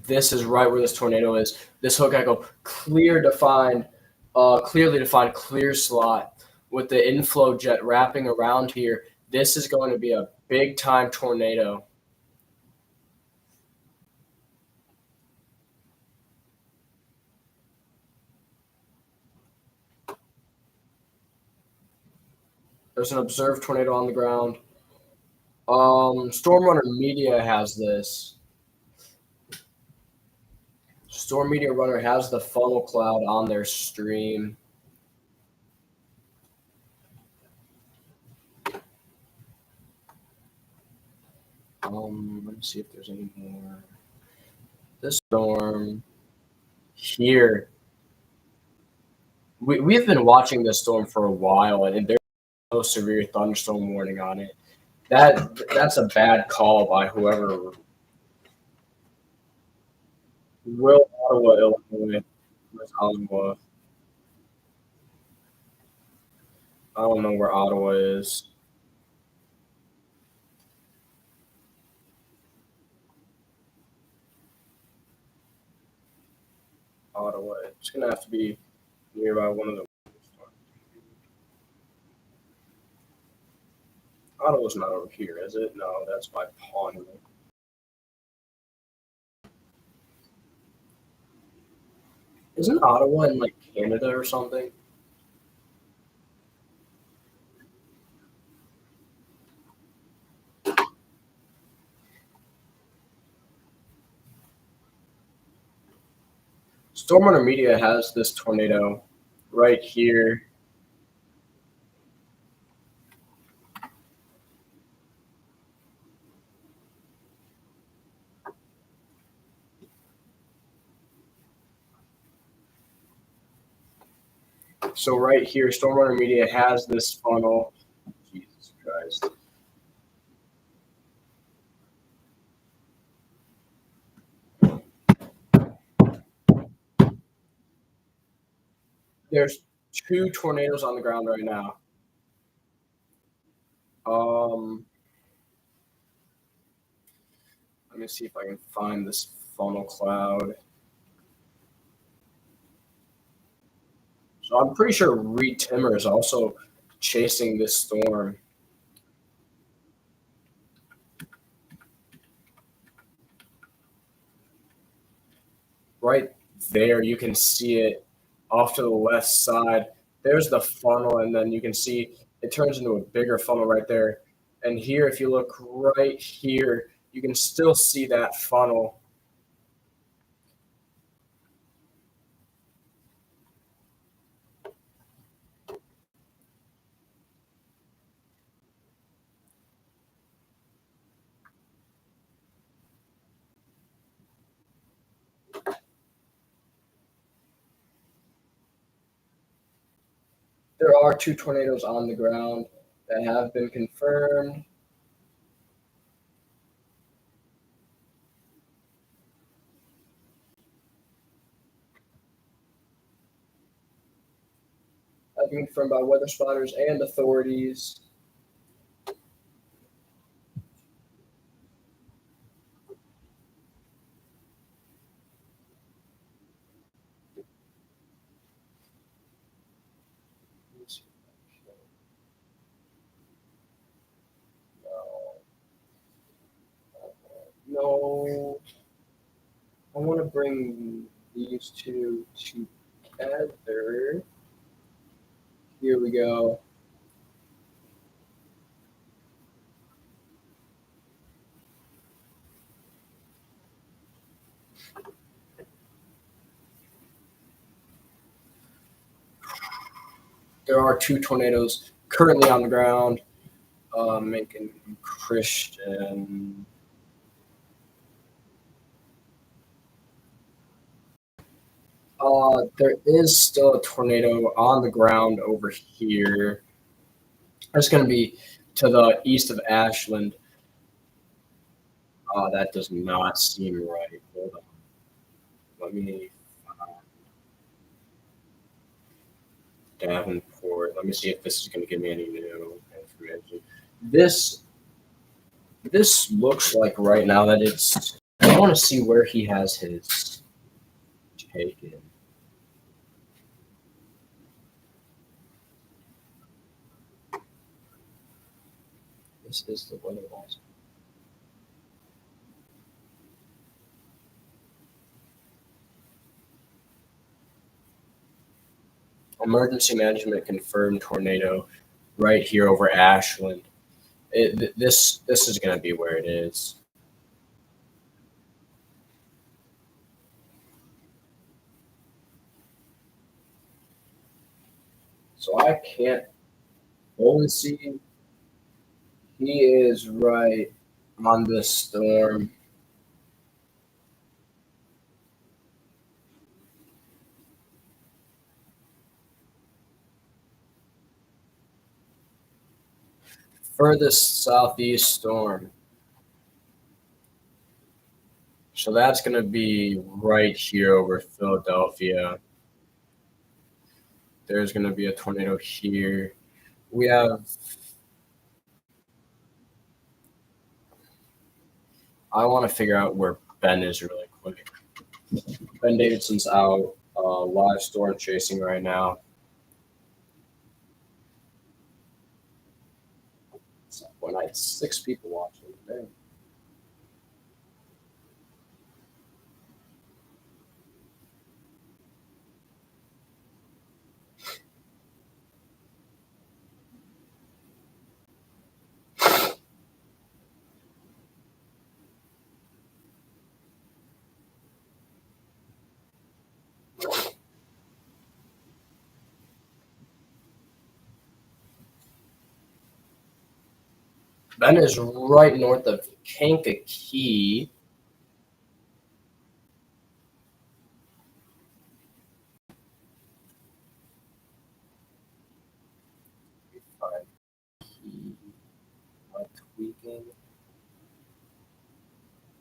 This is right where this tornado is. This hook echo, clearly defined, clear slot with the inflow jet wrapping around here. This is going to be a big time tornado. There's an observed tornado on the ground. Storm Runner Media has this. Storm Media Runner has the funnel cloud on their stream. Let me see if there's any more. This storm here. We've been watching this storm for a while, and there's no severe thunderstorm warning on it. That's a bad call by whoever. Will Ottawa, Illinois. Where's Ottawa? I don't know where Ottawa is. Ottawa. It's gonna have to be nearby one of the. Ottawa's not over here, is it? No, that's by Pawnee. Isn't Ottawa in like Canada or something? Storm Runner Media has this tornado right here. So right here, Storm Runner Media has this funnel. Jesus Christ. There's two tornadoes on the ground right now. Let me see if I can find this funnel cloud. So I'm pretty sure Reed Timmer is also chasing this storm. Right there, you can see it off to the left side. There's the funnel, and then you can see it turns into a bigger funnel right there. And here, if you look right here, you can still see that funnel. There are two tornadoes on the ground that have been confirmed. Have been confirmed by weather spotters and authorities. No, I want to bring these two together. Here we go. There are two tornadoes currently on the ground, making Christian. There is still a tornado on the ground over here. It's going to be to the east of Ashland. That does not seem right. Hold on. Let me Davenport. Let me see if this is going to give me any new information. This this looks like right now that it's. I want to see where he has his taken. This is the weather laws. Emergency management confirmed tornado right here over Ashland. This is going to be where it is. So I can't only see he is right on this storm. Furthest southeast storm. So that's going to be right here over Philadelphia. There's going to be a tornado here. We have. I want to figure out where Ben is really quick. Ben Davidson's out live storm chasing right now. When I had 6 people watching today. Ben is right north of Kankakee. Tweaking.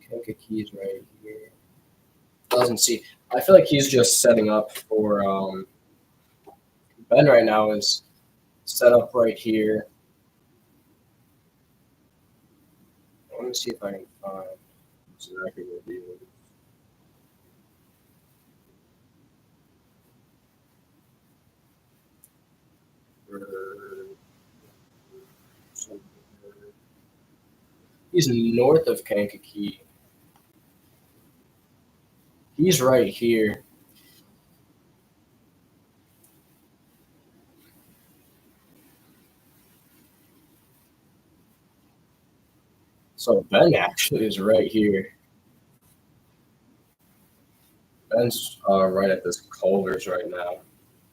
Kankakee's right here. Doesn't see. I feel like he's just setting up for Ben right now is set up right here. Let me see if I can find exactly what he is. He's north of Kankakee. He's right here. So Ben actually is right here. Ben's right at this Culver's right now.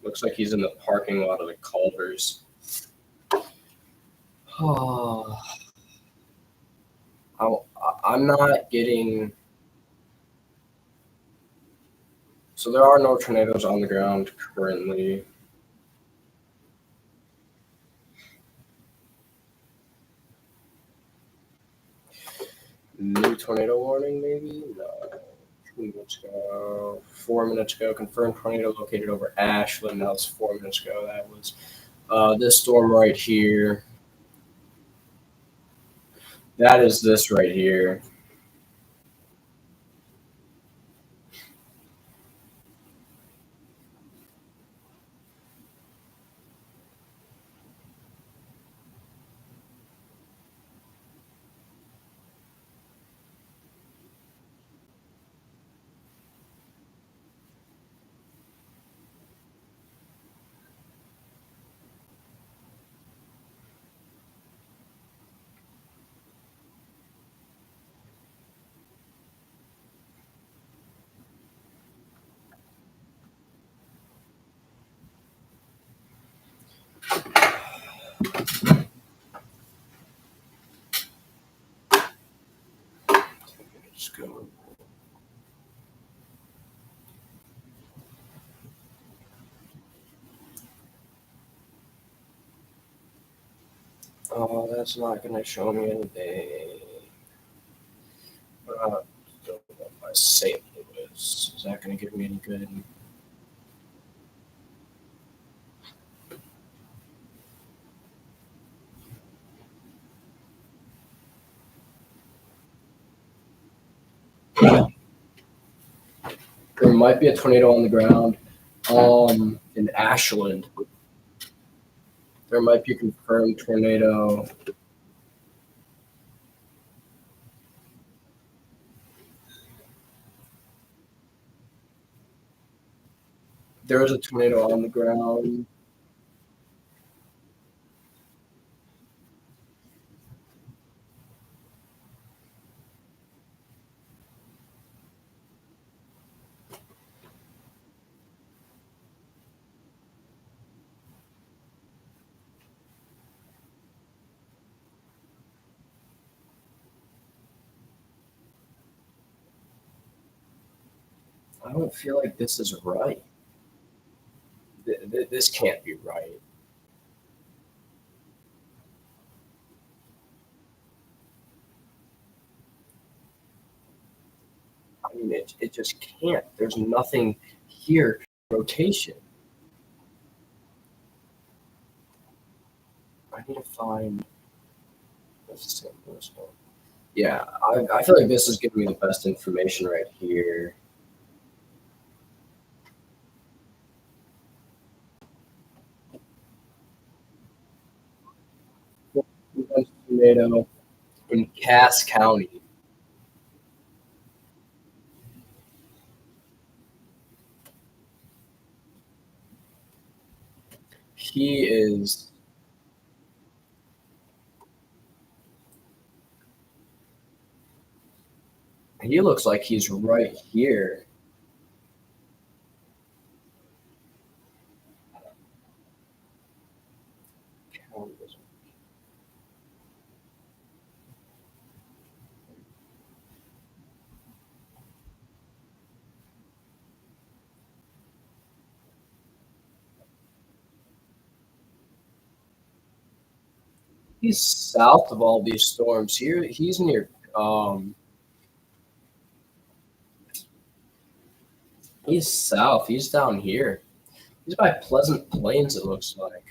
Looks like he's in the parking lot of the Culver's. Oh, I'm not getting. So there are no tornadoes on the ground currently. New tornado warning, maybe? No. 2 minutes ago. 4 minutes ago. Confirmed tornado located over Ashland. That was 4 minutes ago. That was this storm right here. That is this right here. Let's go. Oh, that's not going to show me anything. I don't know if I say it was. Is that going to give me any good? There might be a tornado on the ground. In Ashland, there might be a confirmed tornado. There is a tornado on the ground. I don't feel like this is right. This can't be right. I mean, it just can't. There's nothing here. Rotation. I need to find the simplest one. Yeah, I feel like this is giving me the best information right here. Tornado in Cass County. He is. He looks like he's right here. He's south of all these storms. Here, he's near. He's south. He's down here. He's by Pleasant Plains. It looks like.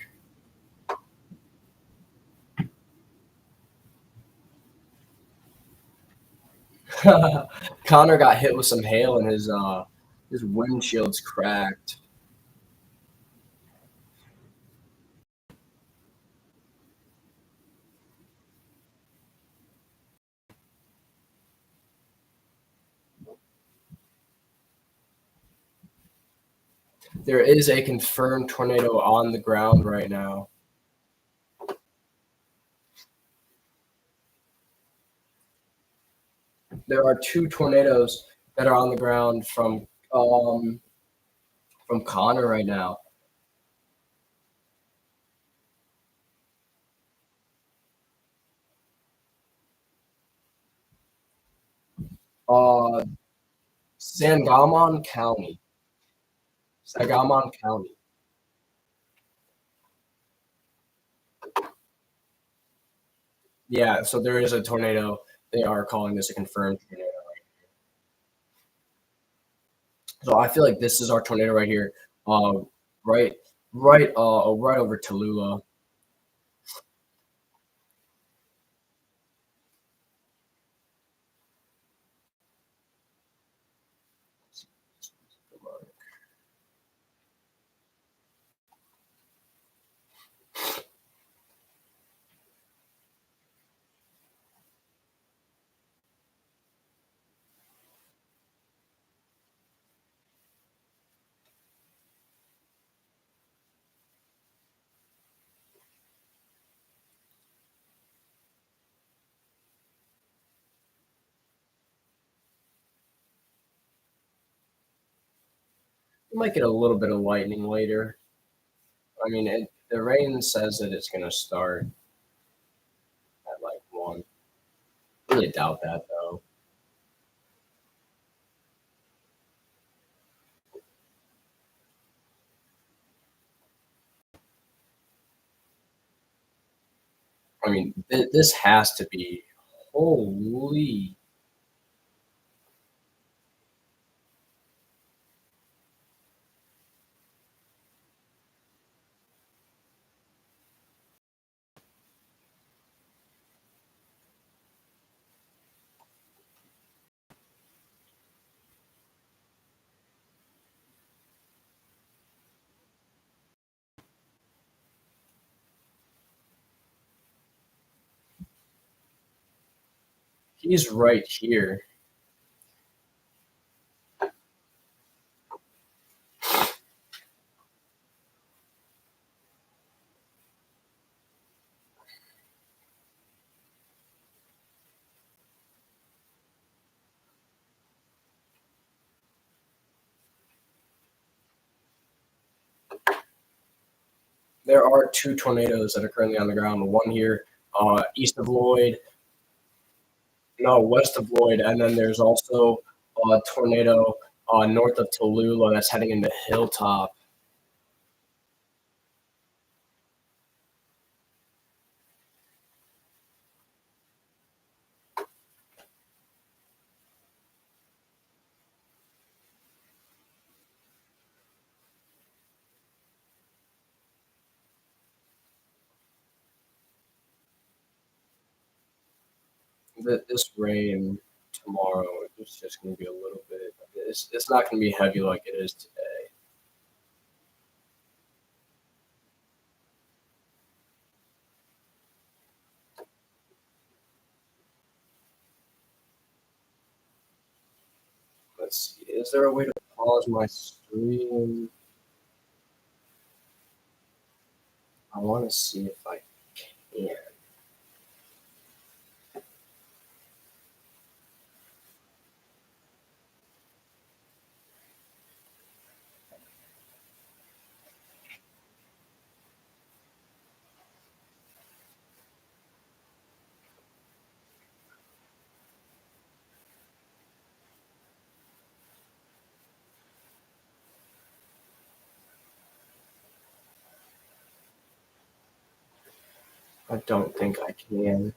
Connor got hit with some hail and his windshield's cracked. There is a confirmed tornado on the ground right now. There are two tornadoes that are on the ground from Connor right now. Uh, Sangamon County. Sangamon County. Yeah, so there is a tornado. They are calling this a confirmed tornado. So I feel like this is our tornado right here. Uh, right, right over Tallulah. We might get a little bit of lightning later. I mean, the rain says that it's going to start at like 1. Really doubt that though. I mean, this has to be holy. He's right here. There are two tornadoes that are currently on the ground. One here, east of Lloyd, no, west of Lloyd, and then there's also a tornado north of Tallulah that's heading into Hilltop. This rain tomorrow is just going to be a little bit. It's not going to be heavy like it is today. Let's see. Is there a way to pause my stream? I want to see if I can. I don't think I can.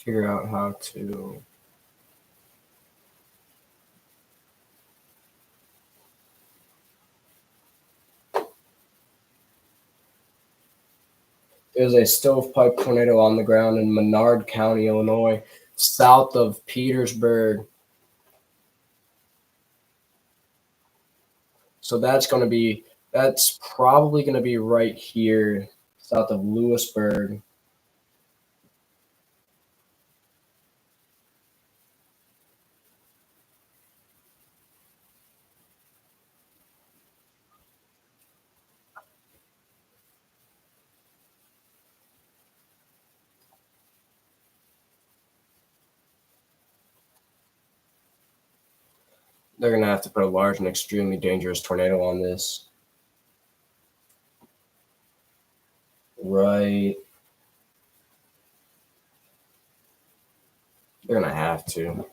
Figure out how to. There's a stovepipe tornado on the ground in Menard County, Illinois, south of Petersburg. So that's probably going to be right here, south of Lewisburg. They're going to have to put a large and extremely dangerous tornado on this. Right. They're going to have to.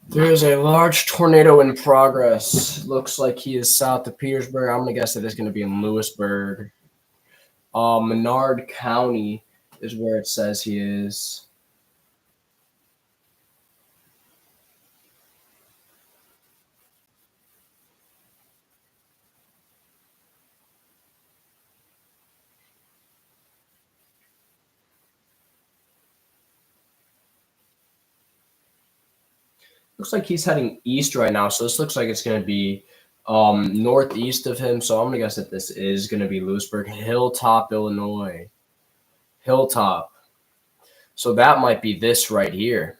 There is a large tornado in progress. Looks like he is south of Petersburg. I'm going to guess that it's going to be in Lewisburg. Menard County is where it says he is. Looks like he's heading east right now, so this looks like it's going to be northeast of him. So I'm going to guess that this is going to be Lewisburg, Hilltop, Illinois. Hilltop. So that might be this right here.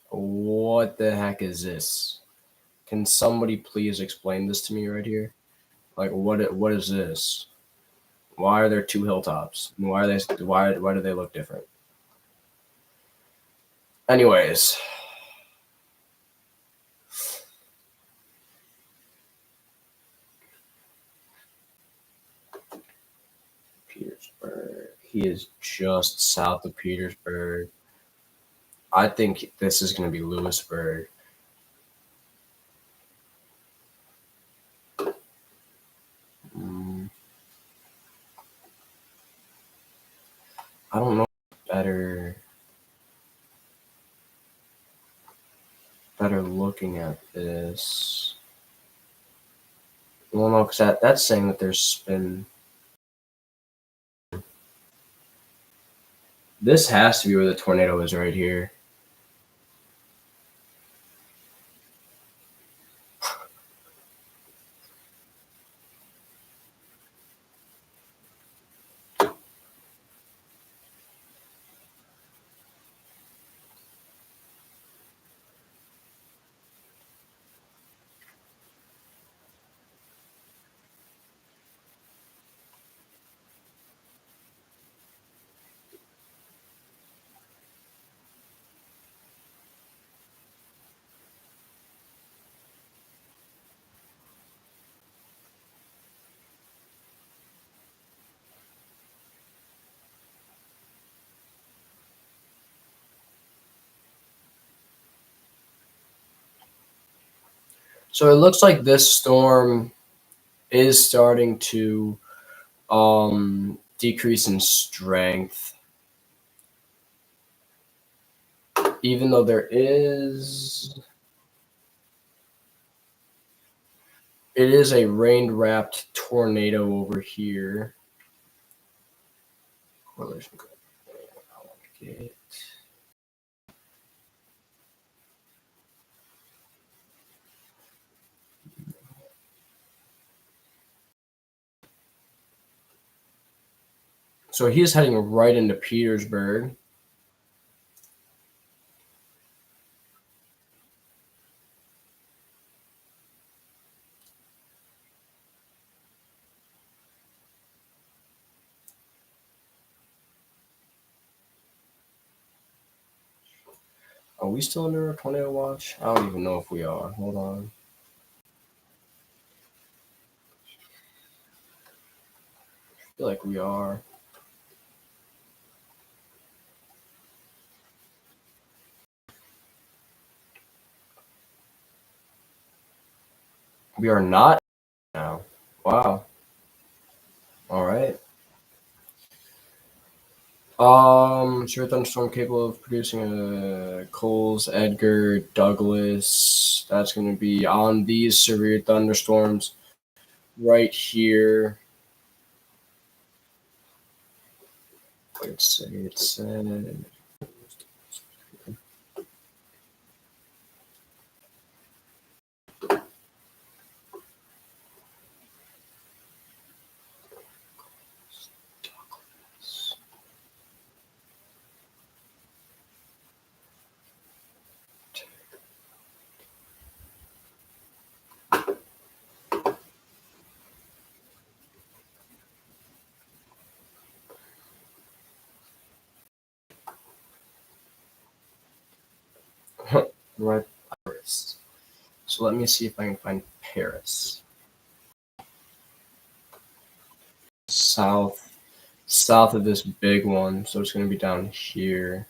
What the heck is this? Can somebody please explain this to me right here? Like, what is this? Why are there two hilltops? Why do they look different? Anyways, Petersburg. He is just south of Petersburg. I think this is going to be Lewisburg. I don't know. Better looking at this. Well, no, because that's saying that there's spin. This has to be where the tornado is right here. So it looks like this storm is starting to decrease in strength, even though it is a rain-wrapped tornado over here. Correlation. So he's heading right into Petersburg. Are we still under a tornado watch? I don't even know if we are. Hold on. I feel like we are. We are not now. Wow. All right. Sure thunderstorm capable of producing a Coles, Edgar, Douglas. That's going to be on these severe thunderstorms right here. Let's say it's right Paris. So let me see if I can find Paris. South of this big one. So it's going to be down here.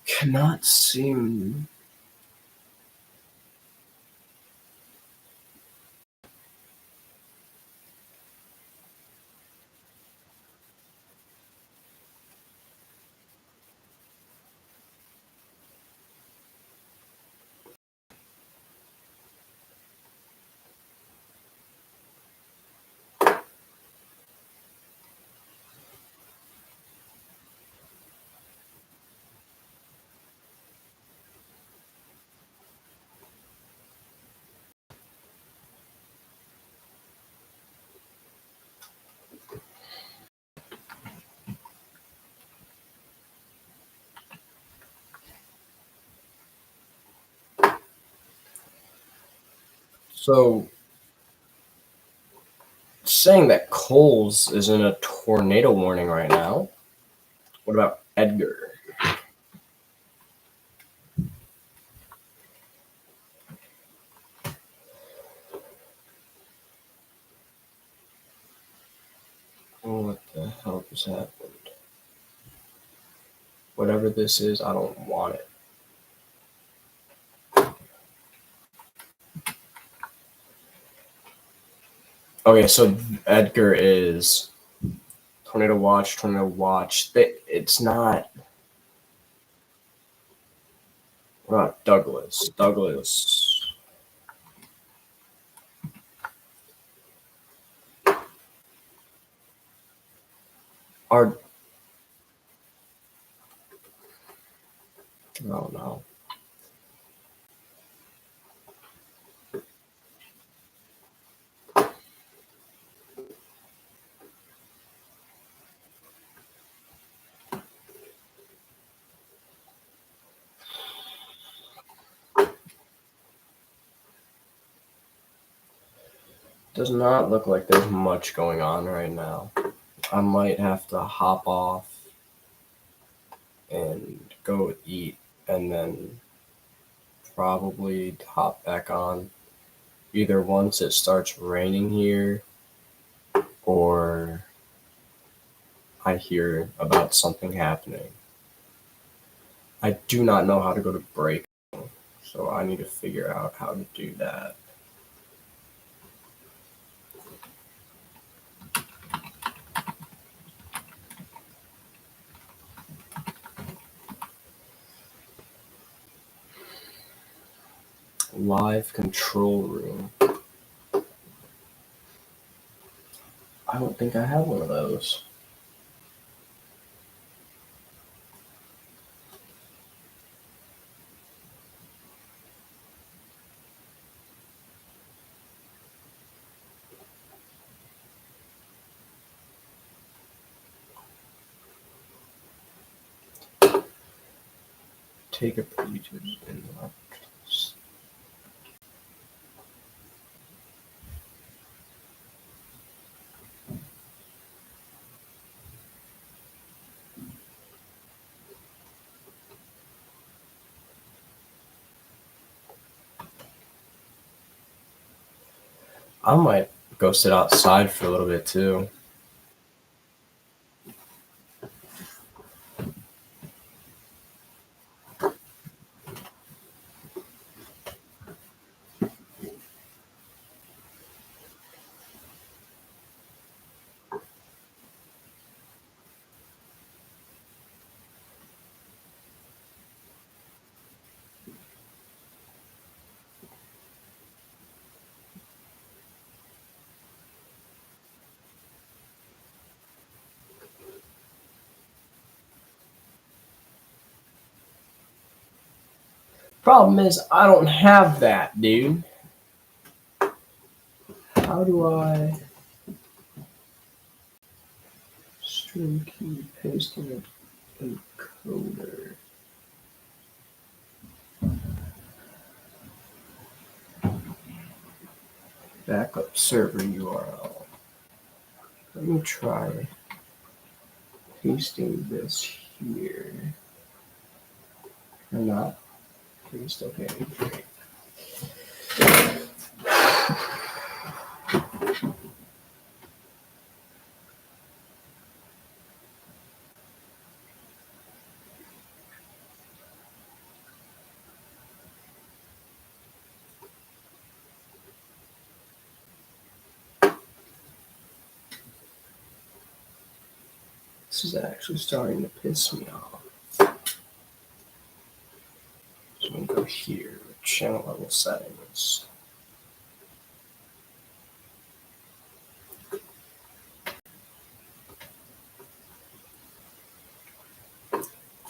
Cannot seem. So, saying that Coles is in a tornado warning right now. What about Edgar? Oh, what the hell just happened? Whatever this is, I don't want it. Okay, so Edgar is tornado watch, tornado watch. It's not. What about Douglas? Douglas. Are oh no. Does not look like there's much going on right now. I might have to hop off and go eat and then probably hop back on either once it starts raining here or I hear about something happening. I do not know how to go to break, so I need to figure out how to do that. Live control room. I don't think I have one of those. Take a preview in the I might go sit outside for a little bit too. Problem is, I don't have that, dude. How do I stream key paste in an encoder? Backup server URL. Let me try pasting this here. Or not. Paste, okay, great. This is actually starting to piss me off. So I'm gonna go here, channel level settings.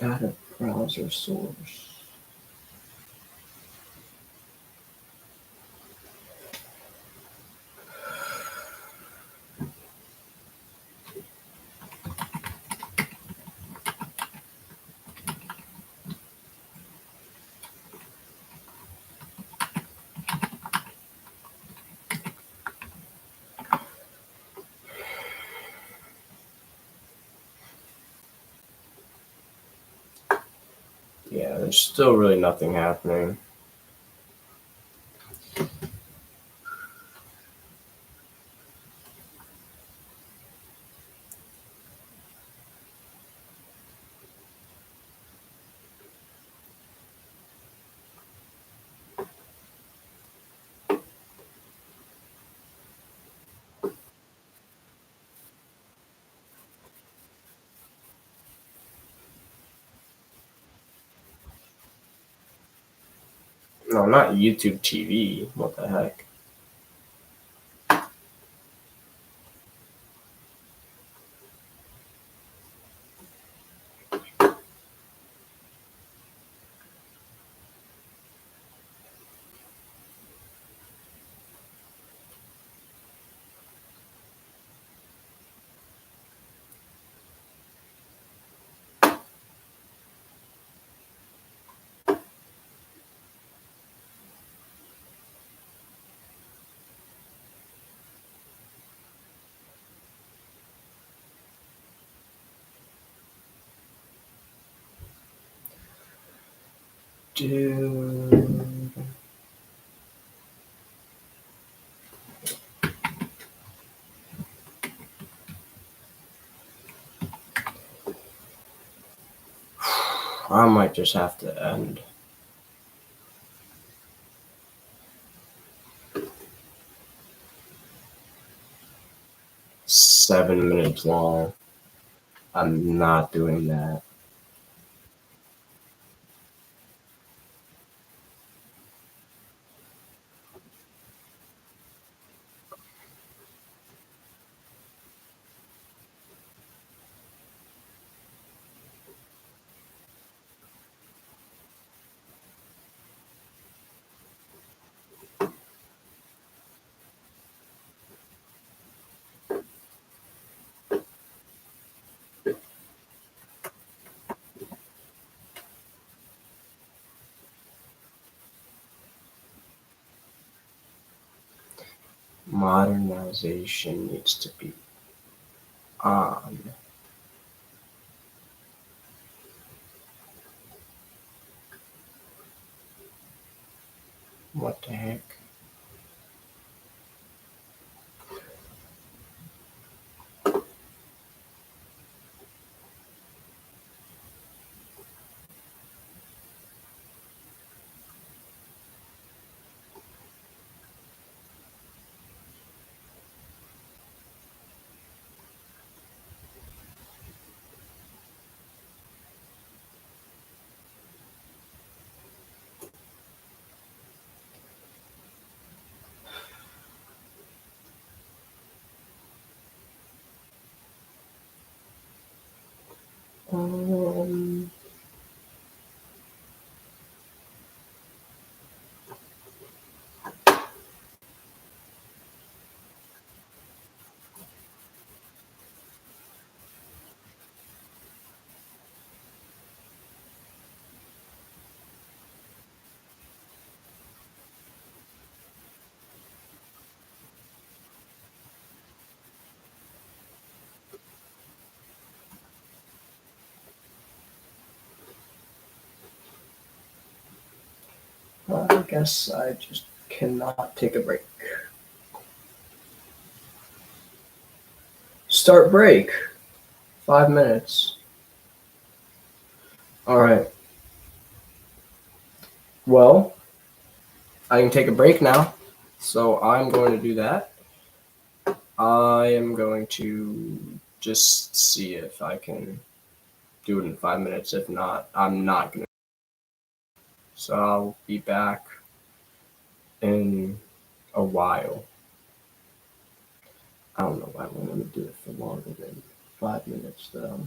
Add a browser source. Yeah, there's still really nothing happening. No, not YouTube TV. What the heck? Dude. I might just have to end. $7 minutes long. I'm not doing that. Modernization needs to be on. What the heck? Um, I guess I just cannot take a break. Start break. 5 minutes. All right. Well, I can take a break now. So I'm going to do that. I am going to just see if I can do it in 5 minutes. If not, I'm not going to. So I'll be back in a while. I don't know why I want to do it for longer than 5 minutes, though.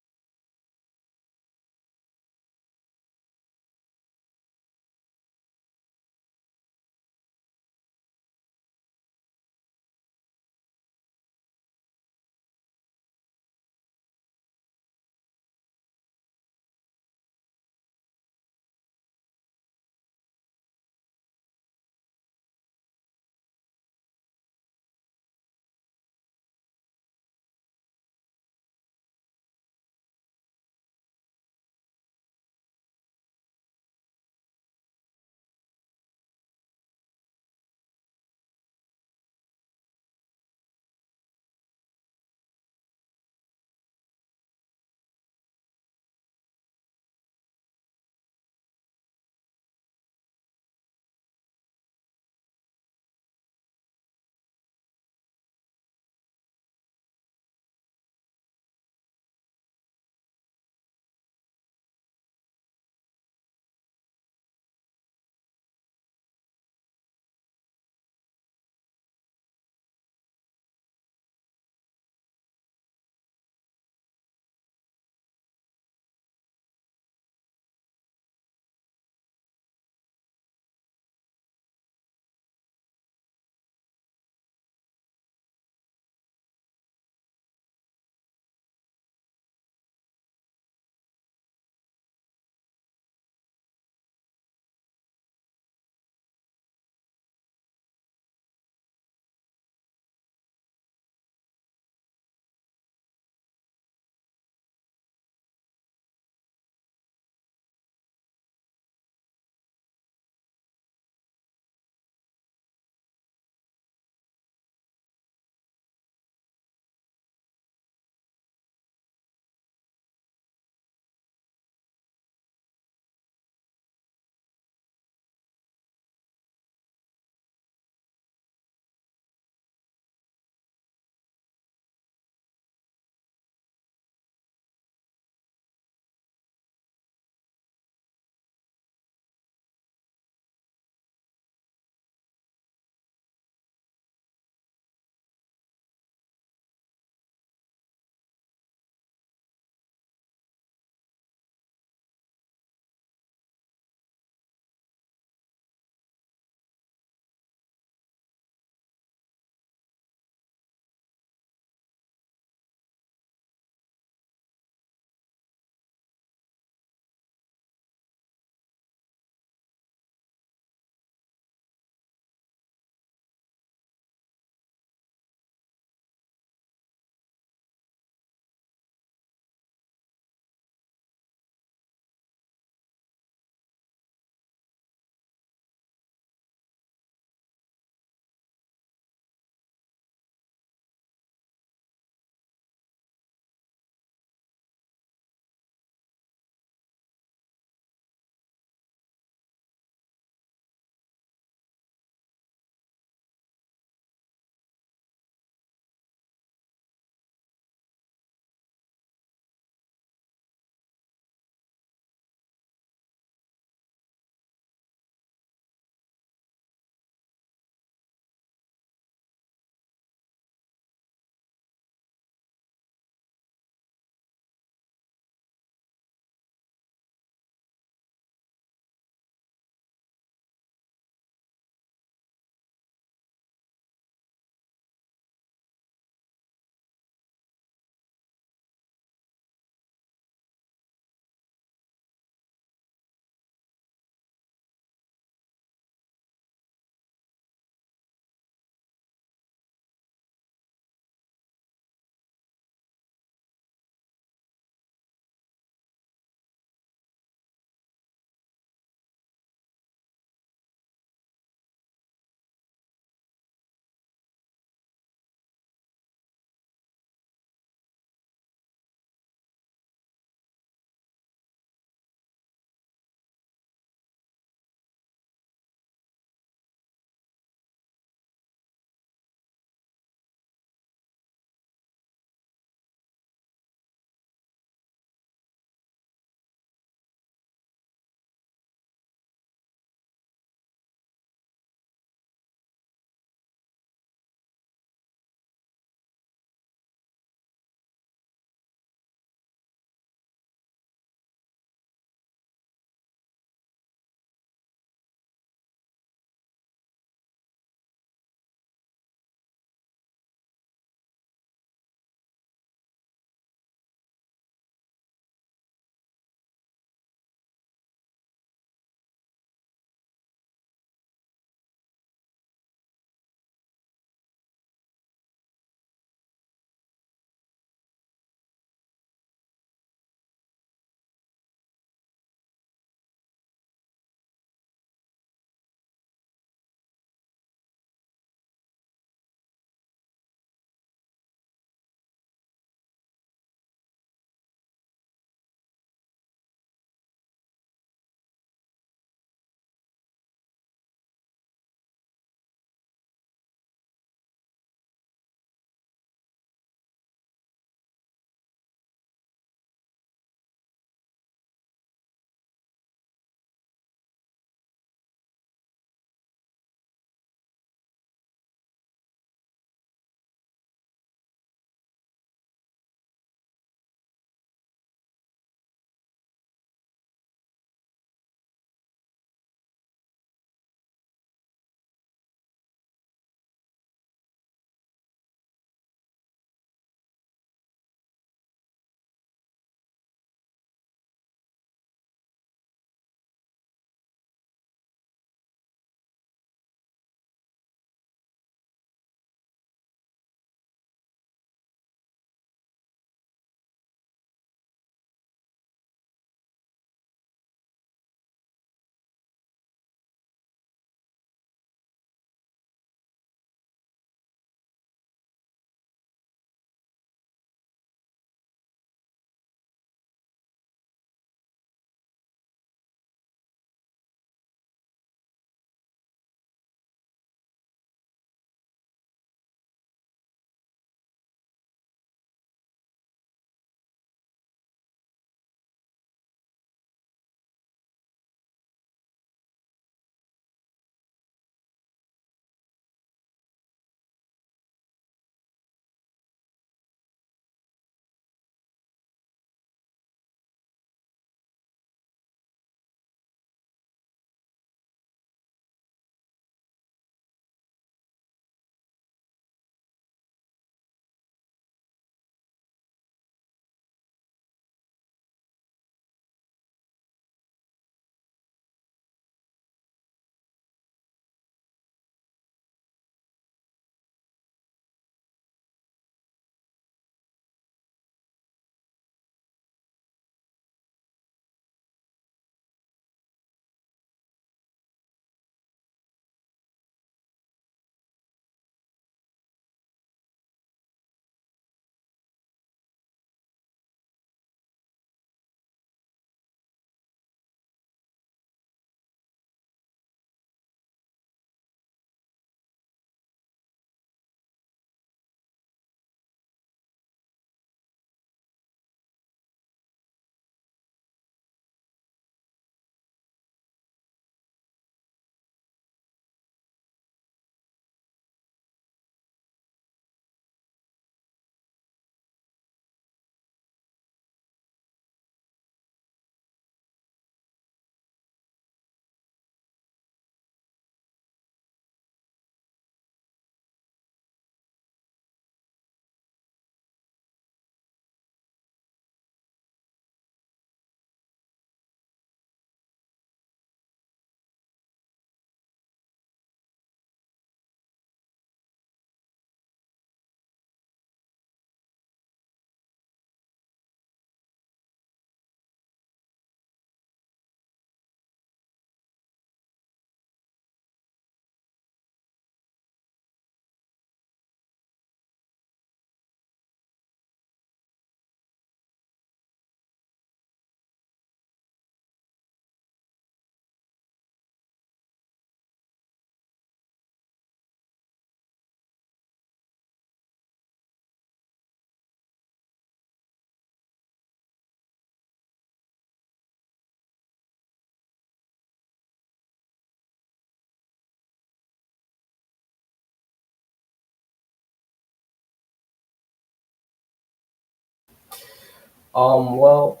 Well,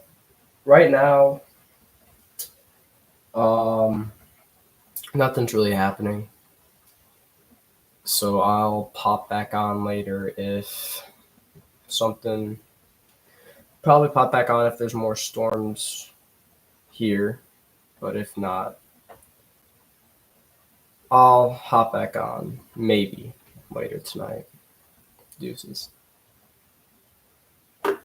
right now, um, nothing's really happening. So I'll pop back on later if something. Probably pop back on if there's more storms here, but if not, I'll hop back on maybe later tonight. Deuces.